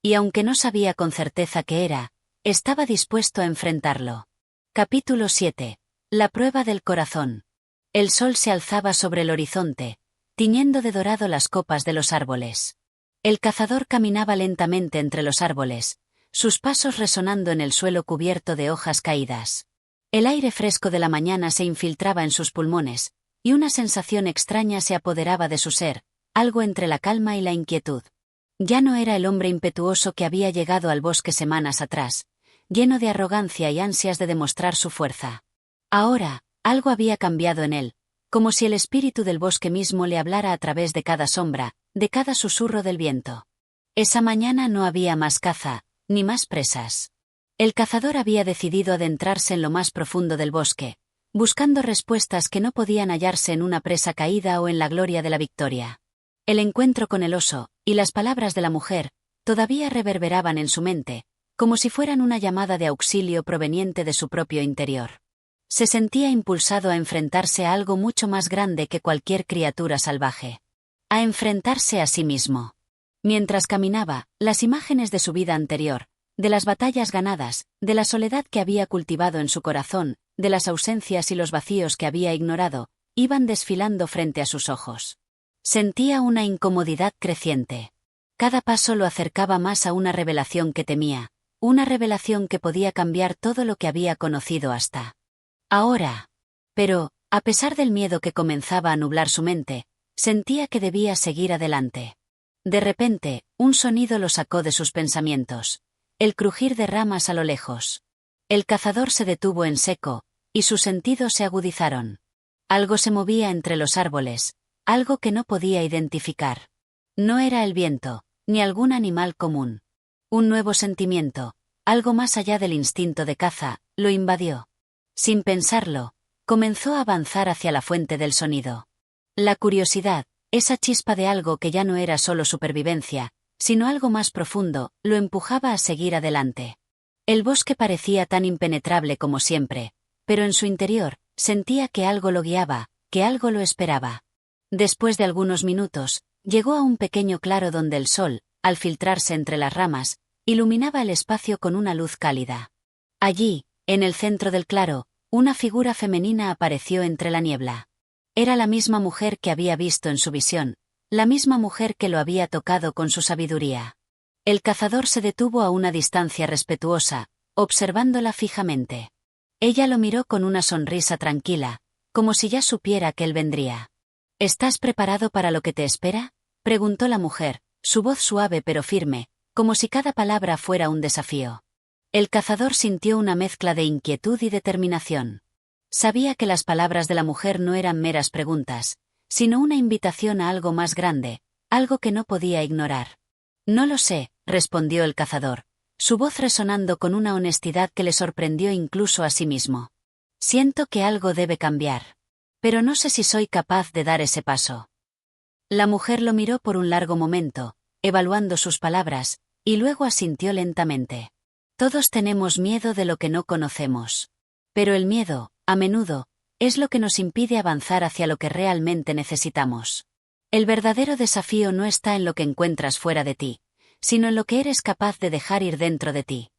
Y aunque no sabía con certeza qué era, estaba dispuesto a enfrentarlo. Capítulo 7. La prueba del corazón. El sol se alzaba sobre el horizonte, tiñendo de dorado las copas de los árboles. El cazador caminaba lentamente entre los árboles, sus pasos resonando en el suelo cubierto de hojas caídas. El aire fresco de la mañana se infiltraba en sus pulmones, y una sensación extraña se apoderaba de su ser, algo entre la calma y la inquietud. Ya no era el hombre impetuoso que había llegado al bosque semanas atrás, lleno de arrogancia y ansias de demostrar su fuerza. Ahora, algo había cambiado en él, como si el espíritu del bosque mismo le hablara a través de cada sombra, de cada susurro del viento. Esa mañana no había más caza, ni más presas. El cazador había decidido adentrarse en lo más profundo del bosque, buscando respuestas que no podían hallarse en una presa caída o en la gloria de la victoria. El encuentro con el oso, y las palabras de la mujer, todavía reverberaban en su mente, como si fueran una llamada de auxilio proveniente de su propio interior. Se sentía impulsado a enfrentarse a algo mucho más grande que cualquier criatura salvaje. A enfrentarse a sí mismo. Mientras caminaba, las imágenes de su vida anterior, de las batallas ganadas, de la soledad que había cultivado en su corazón, de las ausencias y los vacíos que había ignorado, iban desfilando frente a sus ojos. Sentía una incomodidad creciente. Cada paso lo acercaba más a una revelación que temía, una revelación que podía cambiar todo lo que había conocido hasta ahora. Pero, a pesar del miedo que comenzaba a nublar su mente, sentía que debía seguir adelante. De repente, un sonido lo sacó de sus pensamientos. El crujir de ramas a lo lejos. El cazador se detuvo en seco, y sus sentidos se agudizaron. Algo se movía entre los árboles, algo que no podía identificar. No era el viento, ni algún animal común. Un nuevo sentimiento, algo más allá del instinto de caza, lo invadió. Sin pensarlo, comenzó a avanzar hacia la fuente del sonido. La curiosidad, esa chispa de algo que ya no era solo supervivencia, sino algo más profundo, lo empujaba a seguir adelante. El bosque parecía tan impenetrable como siempre, pero en su interior, sentía que algo lo guiaba, que algo lo esperaba. Después de algunos minutos, llegó a un pequeño claro donde el sol, al filtrarse entre las ramas, iluminaba el espacio con una luz cálida. Allí, en el centro del claro, una figura femenina apareció entre la niebla. Era la misma mujer que había visto en su visión, la misma mujer que lo había tocado con su sabiduría. El cazador se detuvo a una distancia respetuosa, observándola fijamente. Ella lo miró con una sonrisa tranquila, como si ya supiera que él vendría. ¿Estás preparado para lo que te espera?, preguntó la mujer, su voz suave pero firme, como si cada palabra fuera un desafío. El cazador sintió una mezcla de inquietud y determinación. Sabía que las palabras de la mujer no eran meras preguntas, sino una invitación a algo más grande, algo que no podía ignorar. No lo sé, respondió el cazador, su voz resonando con una honestidad que le sorprendió incluso a sí mismo. Siento que algo debe cambiar. Pero no sé si soy capaz de dar ese paso. La mujer lo miró por un largo momento, evaluando sus palabras, y luego asintió lentamente. Todos tenemos miedo de lo que no conocemos. Pero el miedo, a menudo, es lo que nos impide avanzar hacia lo que realmente necesitamos. El verdadero desafío no está en lo que encuentras fuera de ti, sino en lo que eres capaz de dejar ir dentro de ti.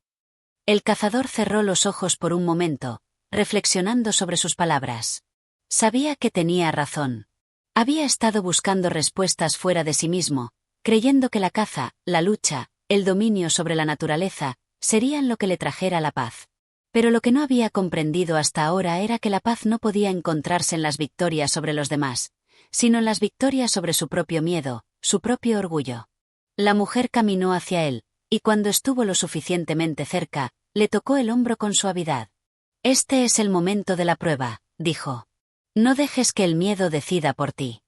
El cazador cerró los ojos por un momento, reflexionando sobre sus palabras. Sabía que tenía razón. Había estado buscando respuestas fuera de sí mismo, creyendo que la caza, la lucha, el dominio sobre la naturaleza, serían lo que le trajera la paz. Pero lo que no había comprendido hasta ahora era que la paz no podía encontrarse en las victorias sobre los demás, sino en las victorias sobre su propio miedo, su propio orgullo. La mujer caminó hacia él, y cuando estuvo lo suficientemente cerca, le tocó el hombro con suavidad. «Este es el momento de la prueba», dijo. «No dejes que el miedo decida por ti».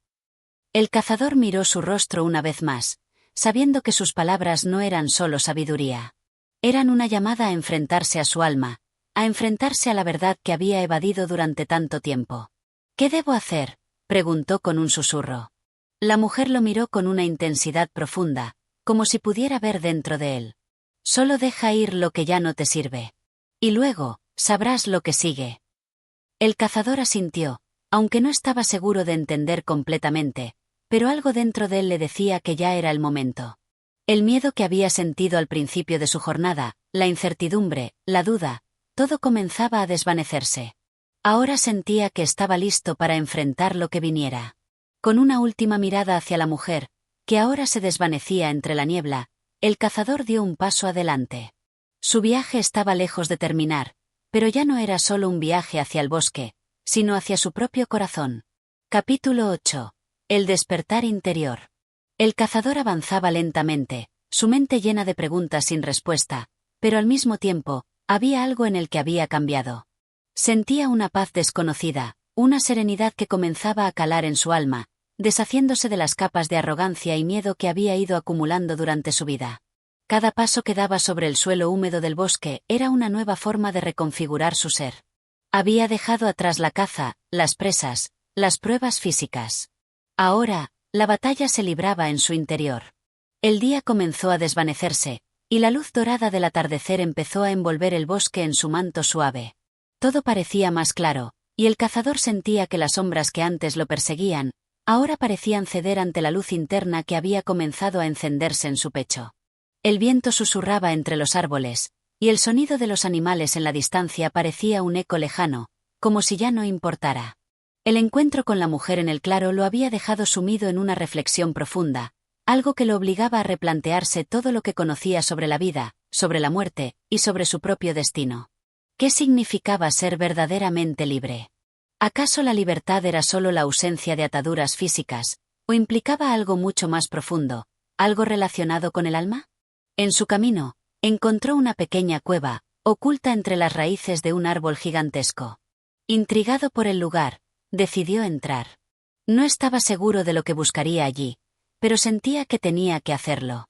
El cazador miró su rostro una vez más, sabiendo que sus palabras no eran solo sabiduría. Eran una llamada a enfrentarse a su alma, a enfrentarse a la verdad que había evadido durante tanto tiempo. «¿Qué debo hacer?», preguntó con un susurro. La mujer lo miró con una intensidad profunda, como si pudiera ver dentro de él. «Solo deja ir lo que ya no te sirve. Y luego, sabrás lo que sigue». El cazador asintió, aunque no estaba seguro de entender completamente, pero algo dentro de él le decía que ya era el momento. El miedo que había sentido al principio de su jornada, la incertidumbre, la duda, todo comenzaba a desvanecerse. Ahora sentía que estaba listo para enfrentar lo que viniera. Con una última mirada hacia la mujer, que ahora se desvanecía entre la niebla, el cazador dio un paso adelante. Su viaje estaba lejos de terminar, pero ya no era solo un viaje hacia el bosque, sino hacia su propio corazón. Capítulo 8. El despertar interior. El cazador avanzaba lentamente, su mente llena de preguntas sin respuesta, pero al mismo tiempo, había algo en el que había cambiado. Sentía una paz desconocida, una serenidad que comenzaba a calar en su alma, deshaciéndose de las capas de arrogancia y miedo que había ido acumulando durante su vida. Cada paso que daba sobre el suelo húmedo del bosque era una nueva forma de reconfigurar su ser. Había dejado atrás la caza, las presas, las pruebas físicas. Ahora, la batalla se libraba en su interior. El día comenzó a desvanecerse, y la luz dorada del atardecer empezó a envolver el bosque en su manto suave. Todo parecía más claro, y el cazador sentía que las sombras que antes lo perseguían, ahora parecían ceder ante la luz interna que había comenzado a encenderse en su pecho. El viento susurraba entre los árboles, y el sonido de los animales en la distancia parecía un eco lejano, como si ya no importara. El encuentro con la mujer en el claro lo había dejado sumido en una reflexión profunda, algo que lo obligaba a replantearse todo lo que conocía sobre la vida, sobre la muerte, y sobre su propio destino. ¿Qué significaba ser verdaderamente libre? ¿Acaso la libertad era solo la ausencia de ataduras físicas, o implicaba algo mucho más profundo, algo relacionado con el alma? En su camino, encontró una pequeña cueva, oculta entre las raíces de un árbol gigantesco. Intrigado por el lugar, decidió entrar. No estaba seguro de lo que buscaría allí, pero sentía que tenía que hacerlo.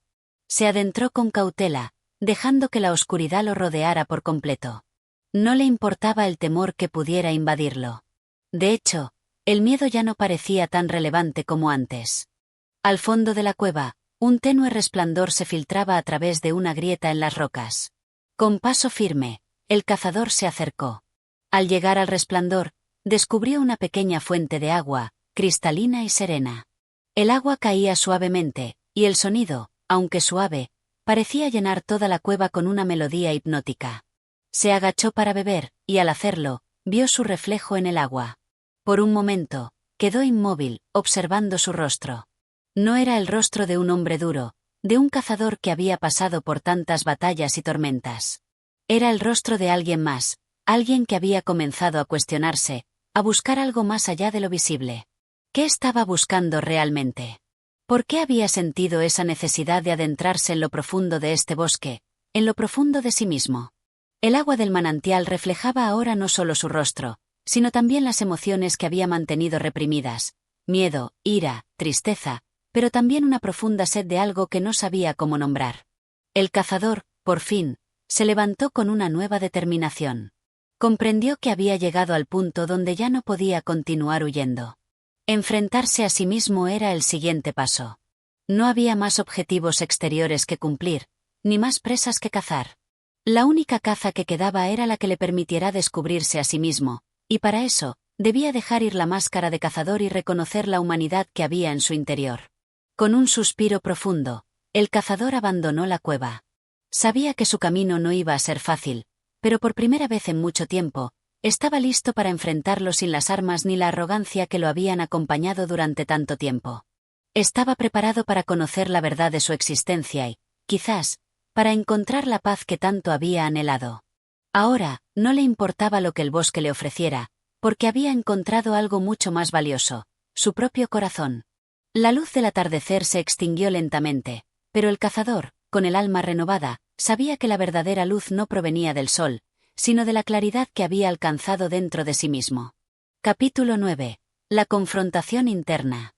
Se adentró con cautela, dejando que la oscuridad lo rodeara por completo. No le importaba el temor que pudiera invadirlo. De hecho, el miedo ya no parecía tan relevante como antes. Al fondo de la cueva, un tenue resplandor se filtraba a través de una grieta en las rocas. Con paso firme, el cazador se acercó. Al llegar al resplandor, descubrió una pequeña fuente de agua, cristalina y serena. El agua caía suavemente, y el sonido, aunque suave, parecía llenar toda la cueva con una melodía hipnótica. Se agachó para beber, y al hacerlo, vio su reflejo en el agua. Por un momento, quedó inmóvil, observando su rostro. No era el rostro de un hombre duro, de un cazador que había pasado por tantas batallas y tormentas. Era el rostro de alguien más, alguien que había comenzado a cuestionarse, a buscar algo más allá de lo visible. ¿Qué estaba buscando realmente? ¿Por qué había sentido esa necesidad de adentrarse en lo profundo de este bosque, en lo profundo de sí mismo? El agua del manantial reflejaba ahora no solo su rostro, sino también las emociones que había mantenido reprimidas: miedo, ira, tristeza, pero también una profunda sed de algo que no sabía cómo nombrar. El cazador, por fin, se levantó con una nueva determinación. Comprendió que había llegado al punto donde ya no podía continuar huyendo. Enfrentarse a sí mismo era el siguiente paso. No había más objetivos exteriores que cumplir, ni más presas que cazar. La única caza que quedaba era la que le permitiera descubrirse a sí mismo, y para eso, debía dejar ir la máscara de cazador y reconocer la humanidad que había en su interior. Con un suspiro profundo, el cazador abandonó la cueva. Sabía que su camino no iba a ser fácil, pero por primera vez en mucho tiempo, estaba listo para enfrentarlo sin las armas ni la arrogancia que lo habían acompañado durante tanto tiempo. Estaba preparado para conocer la verdad de su existencia y, quizás, para encontrar la paz que tanto había anhelado. Ahora, no le importaba lo que el bosque le ofreciera, porque había encontrado algo mucho más valioso, su propio corazón. La luz del atardecer se extinguió lentamente, pero el cazador, con el alma renovada, sabía que la verdadera luz no provenía del sol, sino de la claridad que había alcanzado dentro de sí mismo. Capítulo 9. La confrontación interna.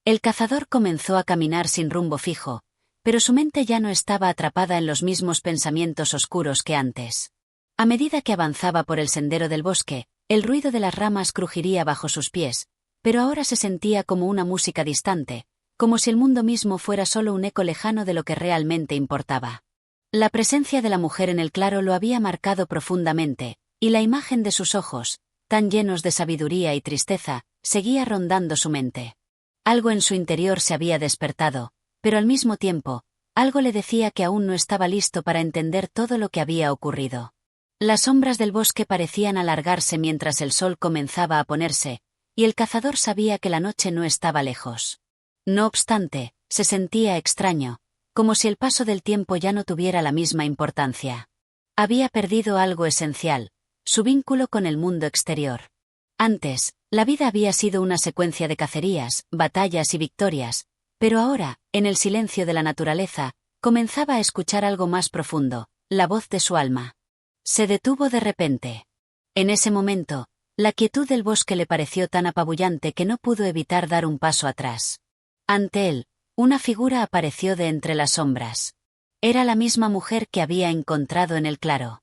El cazador comenzó a caminar sin rumbo fijo, pero su mente ya no estaba atrapada en los mismos pensamientos oscuros que antes. A medida que avanzaba por el sendero del bosque, el ruido de las ramas crujiría bajo sus pies, pero ahora se sentía como una música distante, como si el mundo mismo fuera solo un eco lejano de lo que realmente importaba. La presencia de la mujer en el claro lo había marcado profundamente, y la imagen de sus ojos, tan llenos de sabiduría y tristeza, seguía rondando su mente. Algo en su interior se había despertado, pero al mismo tiempo, algo le decía que aún no estaba listo para entender todo lo que había ocurrido. Las sombras del bosque parecían alargarse mientras el sol comenzaba a ponerse, y el cazador sabía que la noche no estaba lejos. No obstante, se sentía extraño, como si el paso del tiempo ya no tuviera la misma importancia. Había perdido algo esencial, su vínculo con el mundo exterior. Antes, la vida había sido una secuencia de cacerías, batallas y victorias, pero ahora, en el silencio de la naturaleza, comenzaba a escuchar algo más profundo, la voz de su alma. Se detuvo de repente. En ese momento, la quietud del bosque le pareció tan apabullante que no pudo evitar dar un paso atrás. Ante él, una figura apareció de entre las sombras. Era la misma mujer que había encontrado en el claro.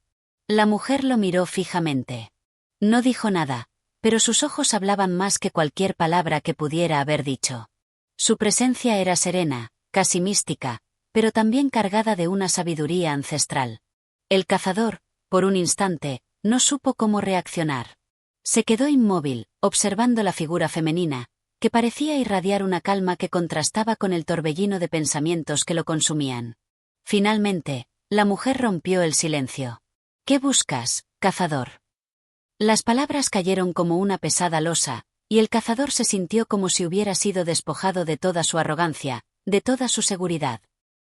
La mujer lo miró fijamente. No dijo nada, pero sus ojos hablaban más que cualquier palabra que pudiera haber dicho. Su presencia era serena, casi mística, pero también cargada de una sabiduría ancestral. El cazador, por un instante, no supo cómo reaccionar. Se quedó inmóvil, observando la figura femenina, que parecía irradiar una calma que contrastaba con el torbellino de pensamientos que lo consumían. Finalmente, la mujer rompió el silencio. ¿Qué buscas, cazador? Las palabras cayeron como una pesada losa, y el cazador se sintió como si hubiera sido despojado de toda su arrogancia, de toda su seguridad.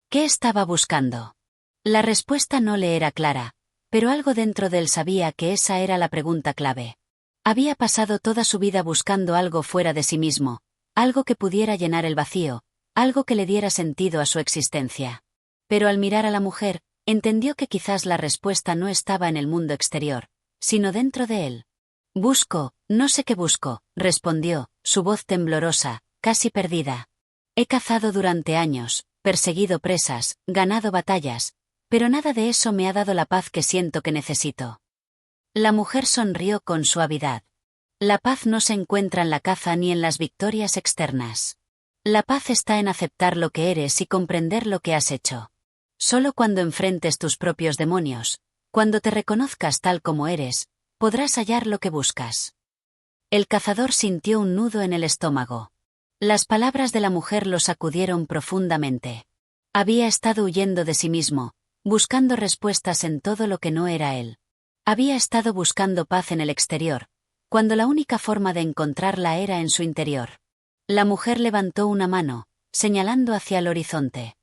¿Qué estaba buscando? La respuesta no le era clara, pero algo dentro de él sabía que esa era la pregunta clave. Había pasado toda su vida buscando algo fuera de sí mismo, algo que pudiera llenar el vacío, algo que le diera sentido a su existencia. Pero al mirar a la mujer, entendió que quizás la respuesta no estaba en el mundo exterior, sino dentro de él. No sé qué busco, respondió, su voz temblorosa, casi perdida. He cazado durante años, perseguido presas, ganado batallas, pero nada de eso me ha dado la paz que siento que necesito. La mujer sonrió con suavidad. La paz no se encuentra en la caza ni en las victorias externas. La paz está en aceptar lo que eres y comprender lo que has hecho. Solo cuando enfrentes tus propios demonios, cuando te reconozcas tal como eres, podrás hallar lo que buscas. El cazador sintió un nudo en el estómago. Las palabras de la mujer lo sacudieron profundamente. Había estado huyendo de sí mismo, buscando respuestas en todo lo que no era él. Había estado buscando paz en el exterior, cuando la única forma de encontrarla era en su interior. La mujer levantó una mano, señalando hacia el horizonte.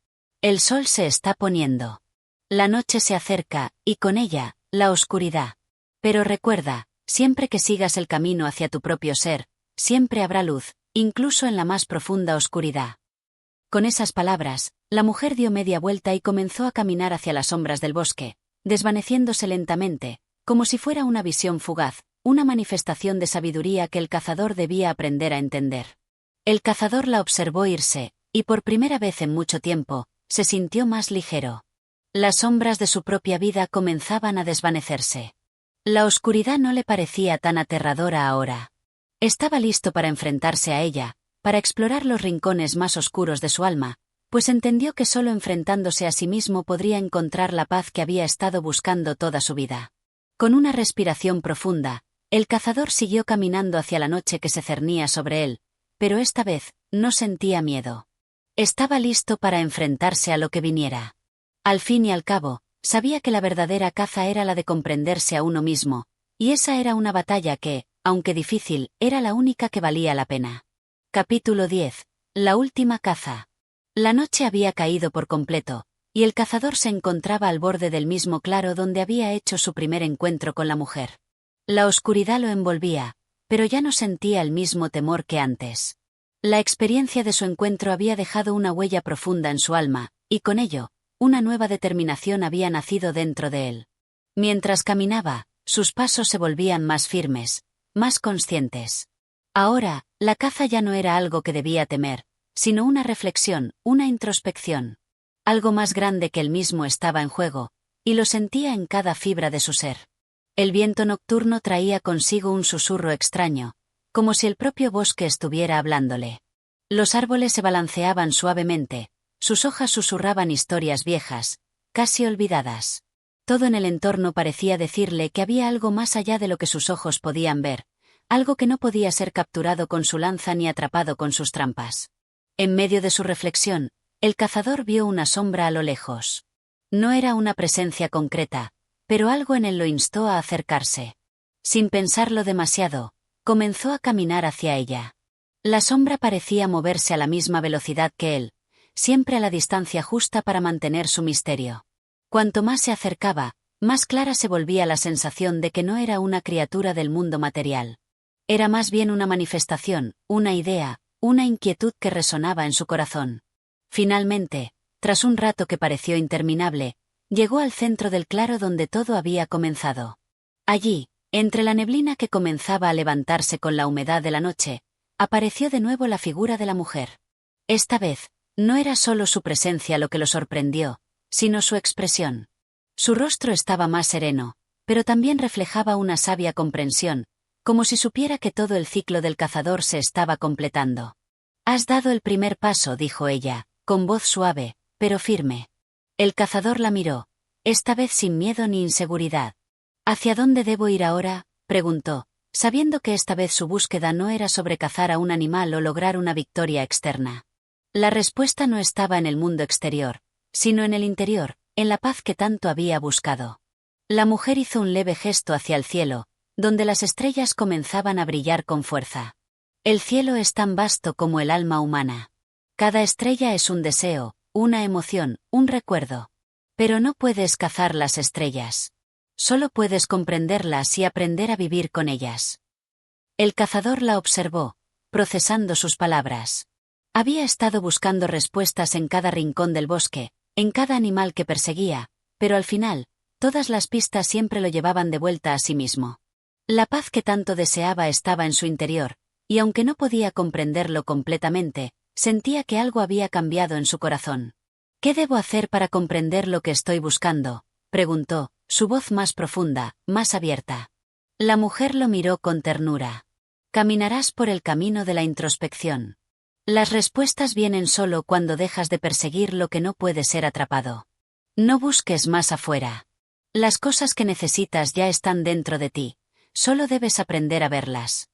El sol se está poniendo. La noche se acerca, y con ella, la oscuridad. Pero recuerda, siempre que sigas el camino hacia tu propio ser, siempre habrá luz, incluso en la más profunda oscuridad. Con esas palabras, la mujer dio media vuelta y comenzó a caminar hacia las sombras del bosque, desvaneciéndose lentamente, como si fuera una visión fugaz, una manifestación de sabiduría que el cazador debía aprender a entender. El cazador la observó irse, y por primera vez en mucho tiempo, se sintió más ligero. Las sombras de su propia vida comenzaban a desvanecerse. La oscuridad no le parecía tan aterradora ahora. Estaba listo para enfrentarse a ella, para explorar los rincones más oscuros de su alma, pues entendió que solo enfrentándose a sí mismo podría encontrar la paz que había estado buscando toda su vida. Con una respiración profunda, el cazador siguió caminando hacia la noche que se cernía sobre él, pero esta vez no sentía miedo. Estaba listo para enfrentarse a lo que viniera. Al fin y al cabo, sabía que la verdadera caza era la de comprenderse a uno mismo, y esa era una batalla que, aunque difícil, era la única que valía la pena. Capítulo 10. La última caza. La noche había caído por completo, y el cazador se encontraba al borde del mismo claro donde había hecho su primer encuentro con la mujer. La oscuridad lo envolvía, pero ya no sentía el mismo temor que antes. La experiencia de su encuentro había dejado una huella profunda en su alma, y con ello, una nueva determinación había nacido dentro de él. Mientras caminaba, sus pasos se volvían más firmes, más conscientes. Ahora, la caza ya no era algo que debía temer, sino una reflexión, una introspección. Algo más grande que él mismo estaba en juego, y lo sentía en cada fibra de su ser. El viento nocturno traía consigo un susurro extraño, como si el propio bosque estuviera hablándole. Los árboles se balanceaban suavemente, sus hojas susurraban historias viejas, casi olvidadas. Todo en el entorno parecía decirle que había algo más allá de lo que sus ojos podían ver, algo que no podía ser capturado con su lanza ni atrapado con sus trampas. En medio de su reflexión, el cazador vio una sombra a lo lejos. No era una presencia concreta, pero algo en él lo instó a acercarse. Sin pensarlo demasiado, comenzó a caminar hacia ella. La sombra parecía moverse a la misma velocidad que él, siempre a la distancia justa para mantener su misterio. Cuanto más se acercaba, más clara se volvía la sensación de que no era una criatura del mundo material. Era más bien una manifestación, una idea, una inquietud que resonaba en su corazón. Finalmente, tras un rato que pareció interminable, llegó al centro del claro donde todo había comenzado. Allí, entre la neblina que comenzaba a levantarse con la humedad de la noche, apareció de nuevo la figura de la mujer. Esta vez, no era solo su presencia lo que lo sorprendió, sino su expresión. Su rostro estaba más sereno, pero también reflejaba una sabia comprensión, como si supiera que todo el ciclo del cazador se estaba completando. «Has dado el primer paso», dijo ella, con voz suave, pero firme. El cazador la miró, esta vez sin miedo ni inseguridad. «¿Hacia dónde debo ir ahora?», preguntó, sabiendo que esta vez su búsqueda no era sobre cazar a un animal o lograr una victoria externa. La respuesta no estaba en el mundo exterior, sino en el interior, en la paz que tanto había buscado. La mujer hizo un leve gesto hacia el cielo, donde las estrellas comenzaban a brillar con fuerza. El cielo es tan vasto como el alma humana. Cada estrella es un deseo, una emoción, un recuerdo. Pero no puedes cazar las estrellas. Solo puedes comprenderlas y aprender a vivir con ellas. El cazador la observó, procesando sus palabras. Había estado buscando respuestas en cada rincón del bosque, en cada animal que perseguía, pero al final, todas las pistas siempre lo llevaban de vuelta a sí mismo. La paz que tanto deseaba estaba en su interior, y aunque no podía comprenderlo completamente, sentía que algo había cambiado en su corazón. «¿Qué debo hacer para comprender lo que estoy buscando?», preguntó, su voz más profunda, más abierta. La mujer lo miró con ternura. «Caminarás por el camino de la introspección. Las respuestas vienen solo cuando dejas de perseguir lo que no puede ser atrapado. No busques más afuera. Las cosas que necesitas ya están dentro de ti. Solo debes aprender a verlas».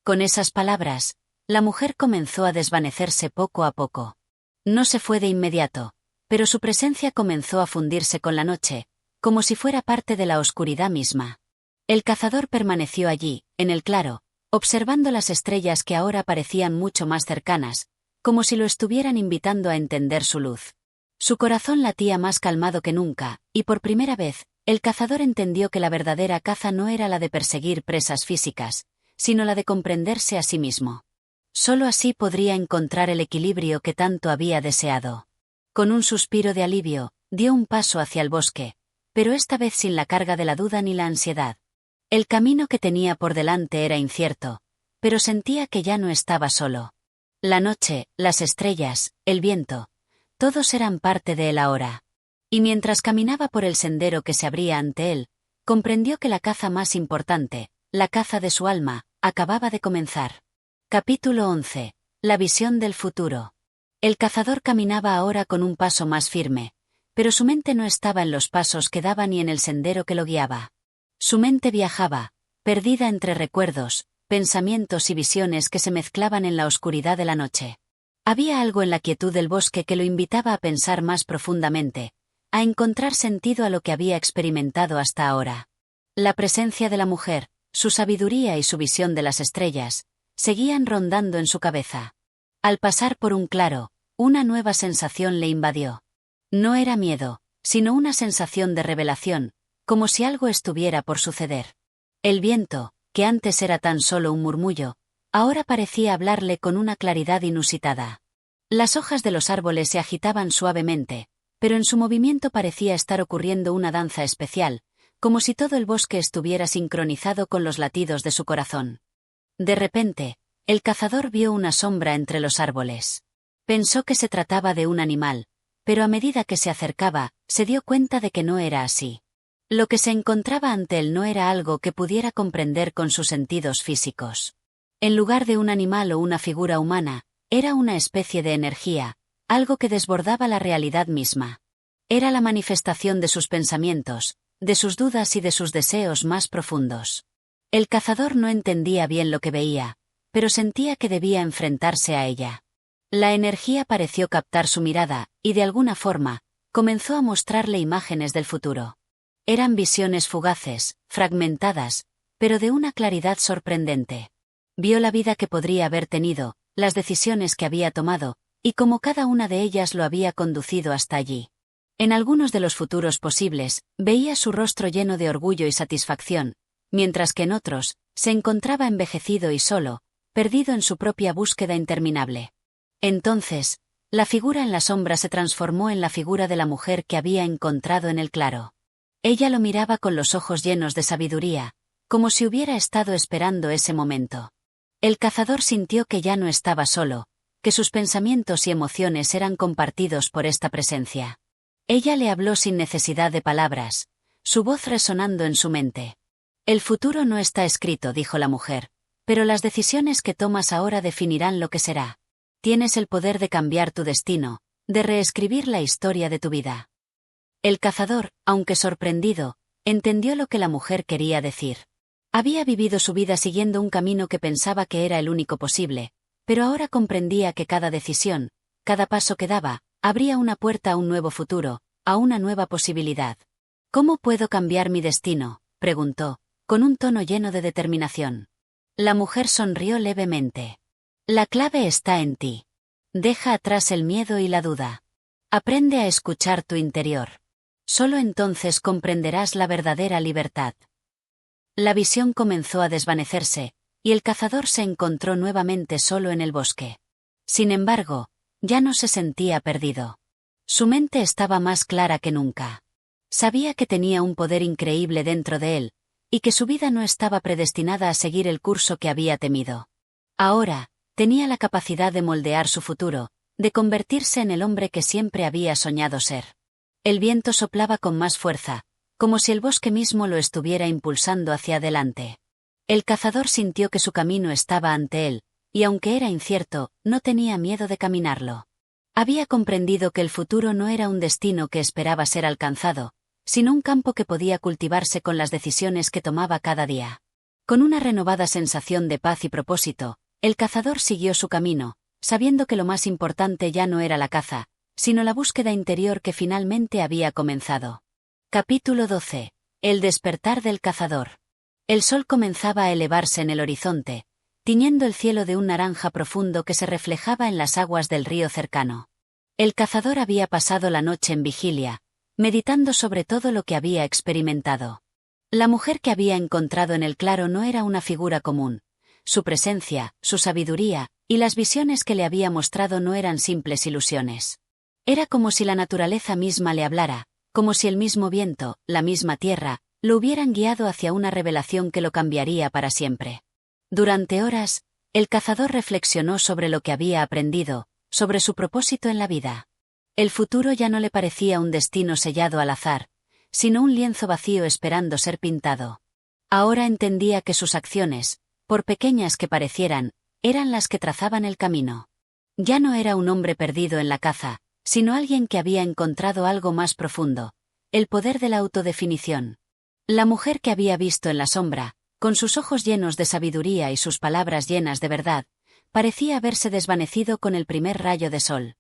Con esas palabras, la mujer comenzó a desvanecerse poco a poco. No se fue de inmediato, pero su presencia comenzó a fundirse con la noche, como si fuera parte de la oscuridad misma. El cazador permaneció allí, en el claro, observando las estrellas que ahora parecían mucho más cercanas, como si lo estuvieran invitando a entender su luz. Su corazón latía más calmado que nunca, y por primera vez, el cazador entendió que la verdadera caza no era la de perseguir presas físicas, sino la de comprenderse a sí mismo. Solo así podría encontrar el equilibrio que tanto había deseado. Con un suspiro de alivio, dio un paso hacia el bosque, pero esta vez sin la carga de la duda ni la ansiedad. El camino que tenía por delante era incierto, pero sentía que ya no estaba solo. La noche, las estrellas, el viento, todos eran parte de él ahora. Y mientras caminaba por el sendero que se abría ante él, comprendió que la caza más importante, la caza de su alma, acababa de comenzar. Capítulo 11. La visión del futuro. El cazador caminaba ahora con un paso más firme, pero su mente no estaba en los pasos que daba ni en el sendero que lo guiaba. Su mente viajaba, perdida entre recuerdos, pensamientos y visiones que se mezclaban en la oscuridad de la noche. Había algo en la quietud del bosque que lo invitaba a pensar más profundamente, a encontrar sentido a lo que había experimentado hasta ahora. La presencia de la mujer, su sabiduría y su visión de las estrellas, seguían rondando en su cabeza. Al pasar por un claro, una nueva sensación le invadió. No era miedo, sino una sensación de revelación, como si algo estuviera por suceder. El viento, que antes era tan solo un murmullo, ahora parecía hablarle con una claridad inusitada. Las hojas de los árboles se agitaban suavemente, pero en su movimiento parecía estar ocurriendo una danza especial, como si todo el bosque estuviera sincronizado con los latidos de su corazón. De repente, el cazador vio una sombra entre los árboles. Pensó que se trataba de un animal, pero a medida que se acercaba, se dio cuenta de que no era así. Lo que se encontraba ante él no era algo que pudiera comprender con sus sentidos físicos. En lugar de un animal o una figura humana, era una especie de energía, algo que desbordaba la realidad misma. Era la manifestación de sus pensamientos, de sus dudas y de sus deseos más profundos. El cazador no entendía bien lo que veía, pero sentía que debía enfrentarse a ella. La energía pareció captar su mirada, y de alguna forma, comenzó a mostrarle imágenes del futuro. Eran visiones fugaces, fragmentadas, pero de una claridad sorprendente. Vio la vida que podría haber tenido, las decisiones que había tomado, y cómo cada una de ellas lo había conducido hasta allí. En algunos de los futuros posibles, veía su rostro lleno de orgullo y satisfacción, mientras que en otros, se encontraba envejecido y solo, perdido en su propia búsqueda interminable. Entonces, la figura en la sombra se transformó en la figura de la mujer que había encontrado en el claro. Ella lo miraba con los ojos llenos de sabiduría, como si hubiera estado esperando ese momento. El cazador sintió que ya no estaba solo, que sus pensamientos y emociones eran compartidos por esta presencia. Ella le habló sin necesidad de palabras, su voz resonando en su mente. El futuro no está escrito, dijo la mujer, pero las decisiones que tomas ahora definirán lo que será. Tienes el poder de cambiar tu destino, de reescribir la historia de tu vida. El cazador, aunque sorprendido, entendió lo que la mujer quería decir. Había vivido su vida siguiendo un camino que pensaba que era el único posible, pero ahora comprendía que cada decisión, cada paso que daba, abría una puerta a un nuevo futuro, a una nueva posibilidad. ¿Cómo puedo cambiar mi destino?, preguntó, con un tono lleno de determinación. La mujer sonrió levemente. La clave está en ti. Deja atrás el miedo y la duda. Aprende a escuchar tu interior. Solo entonces comprenderás la verdadera libertad. La visión comenzó a desvanecerse, y el cazador se encontró nuevamente solo en el bosque. Sin embargo, ya no se sentía perdido. Su mente estaba más clara que nunca. Sabía que tenía un poder increíble dentro de él, y que su vida no estaba predestinada a seguir el curso que había temido. Ahora, tenía la capacidad de moldear su futuro, de convertirse en el hombre que siempre había soñado ser. El viento soplaba con más fuerza, como si el bosque mismo lo estuviera impulsando hacia adelante. El cazador sintió que su camino estaba ante él, y aunque era incierto, no tenía miedo de caminarlo. Había comprendido que el futuro no era un destino que esperaba ser alcanzado, sino un campo que podía cultivarse con las decisiones que tomaba cada día. Con una renovada sensación de paz y propósito, el cazador siguió su camino, sabiendo que lo más importante ya no era la caza, sino la búsqueda interior que finalmente había comenzado. Capítulo 12. El despertar del cazador. El sol comenzaba a elevarse en el horizonte, tiñendo el cielo de un naranja profundo que se reflejaba en las aguas del río cercano. El cazador había pasado la noche en vigilia, meditando sobre todo lo que había experimentado. La mujer que había encontrado en el claro no era una figura común. Su presencia, su sabiduría, y las visiones que le había mostrado no eran simples ilusiones. Era como si la naturaleza misma le hablara, como si el mismo viento, la misma tierra, lo hubieran guiado hacia una revelación que lo cambiaría para siempre. Durante horas, el cazador reflexionó sobre lo que había aprendido, sobre su propósito en la vida. El futuro ya no le parecía un destino sellado al azar, sino un lienzo vacío esperando ser pintado. Ahora entendía que sus acciones, por pequeñas que parecieran, eran las que trazaban el camino. Ya no era un hombre perdido en la caza, sino alguien que había encontrado algo más profundo, el poder de la autodefinición. La mujer que había visto en la sombra, con sus ojos llenos de sabiduría y sus palabras llenas de verdad, parecía haberse desvanecido con el primer rayo de sol.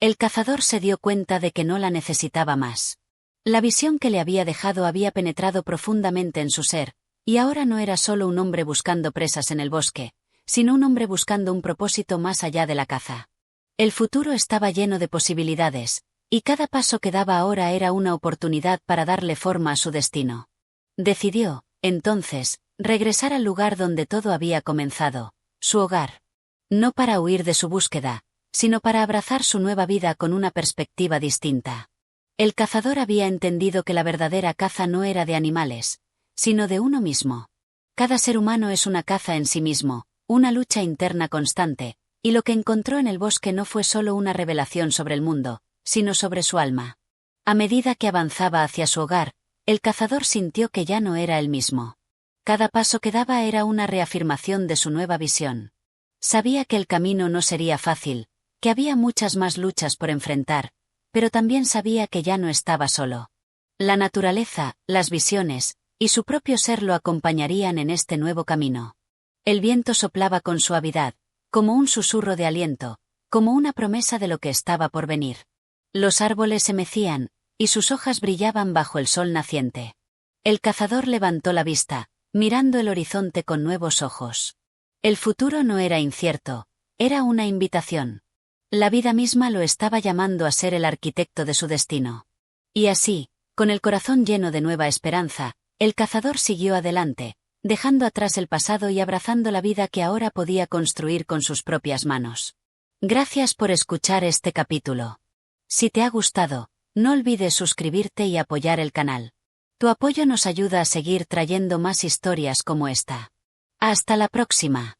El cazador se dio cuenta de que no la necesitaba más. La visión que le había dejado había penetrado profundamente en su ser, y ahora no era solo un hombre buscando presas en el bosque, sino un hombre buscando un propósito más allá de la caza. El futuro estaba lleno de posibilidades, y cada paso que daba ahora era una oportunidad para darle forma a su destino. Decidió, entonces, regresar al lugar donde todo había comenzado, su hogar. No para huir de su búsqueda, sino para abrazar su nueva vida con una perspectiva distinta. El cazador había entendido que la verdadera caza no era de animales, sino de uno mismo. Cada ser humano es una caza en sí mismo, una lucha interna constante, y lo que encontró en el bosque no fue solo una revelación sobre el mundo, sino sobre su alma. A medida que avanzaba hacia su hogar, el cazador sintió que ya no era el mismo. Cada paso que daba era una reafirmación de su nueva visión. Sabía que el camino no sería fácil, que había muchas más luchas por enfrentar, pero también sabía que ya no estaba solo. La naturaleza, las visiones, y su propio ser lo acompañarían en este nuevo camino. El viento soplaba con suavidad, como un susurro de aliento, como una promesa de lo que estaba por venir. Los árboles se mecían, y sus hojas brillaban bajo el sol naciente. El cazador levantó la vista, mirando el horizonte con nuevos ojos. El futuro no era incierto, era una invitación. La vida misma lo estaba llamando a ser el arquitecto de su destino. Y así, con el corazón lleno de nueva esperanza, el cazador siguió adelante, dejando atrás el pasado y abrazando la vida que ahora podía construir con sus propias manos. Gracias por escuchar este capítulo. Si te ha gustado, no olvides suscribirte y apoyar el canal. Tu apoyo nos ayuda a seguir trayendo más historias como esta. Hasta la próxima.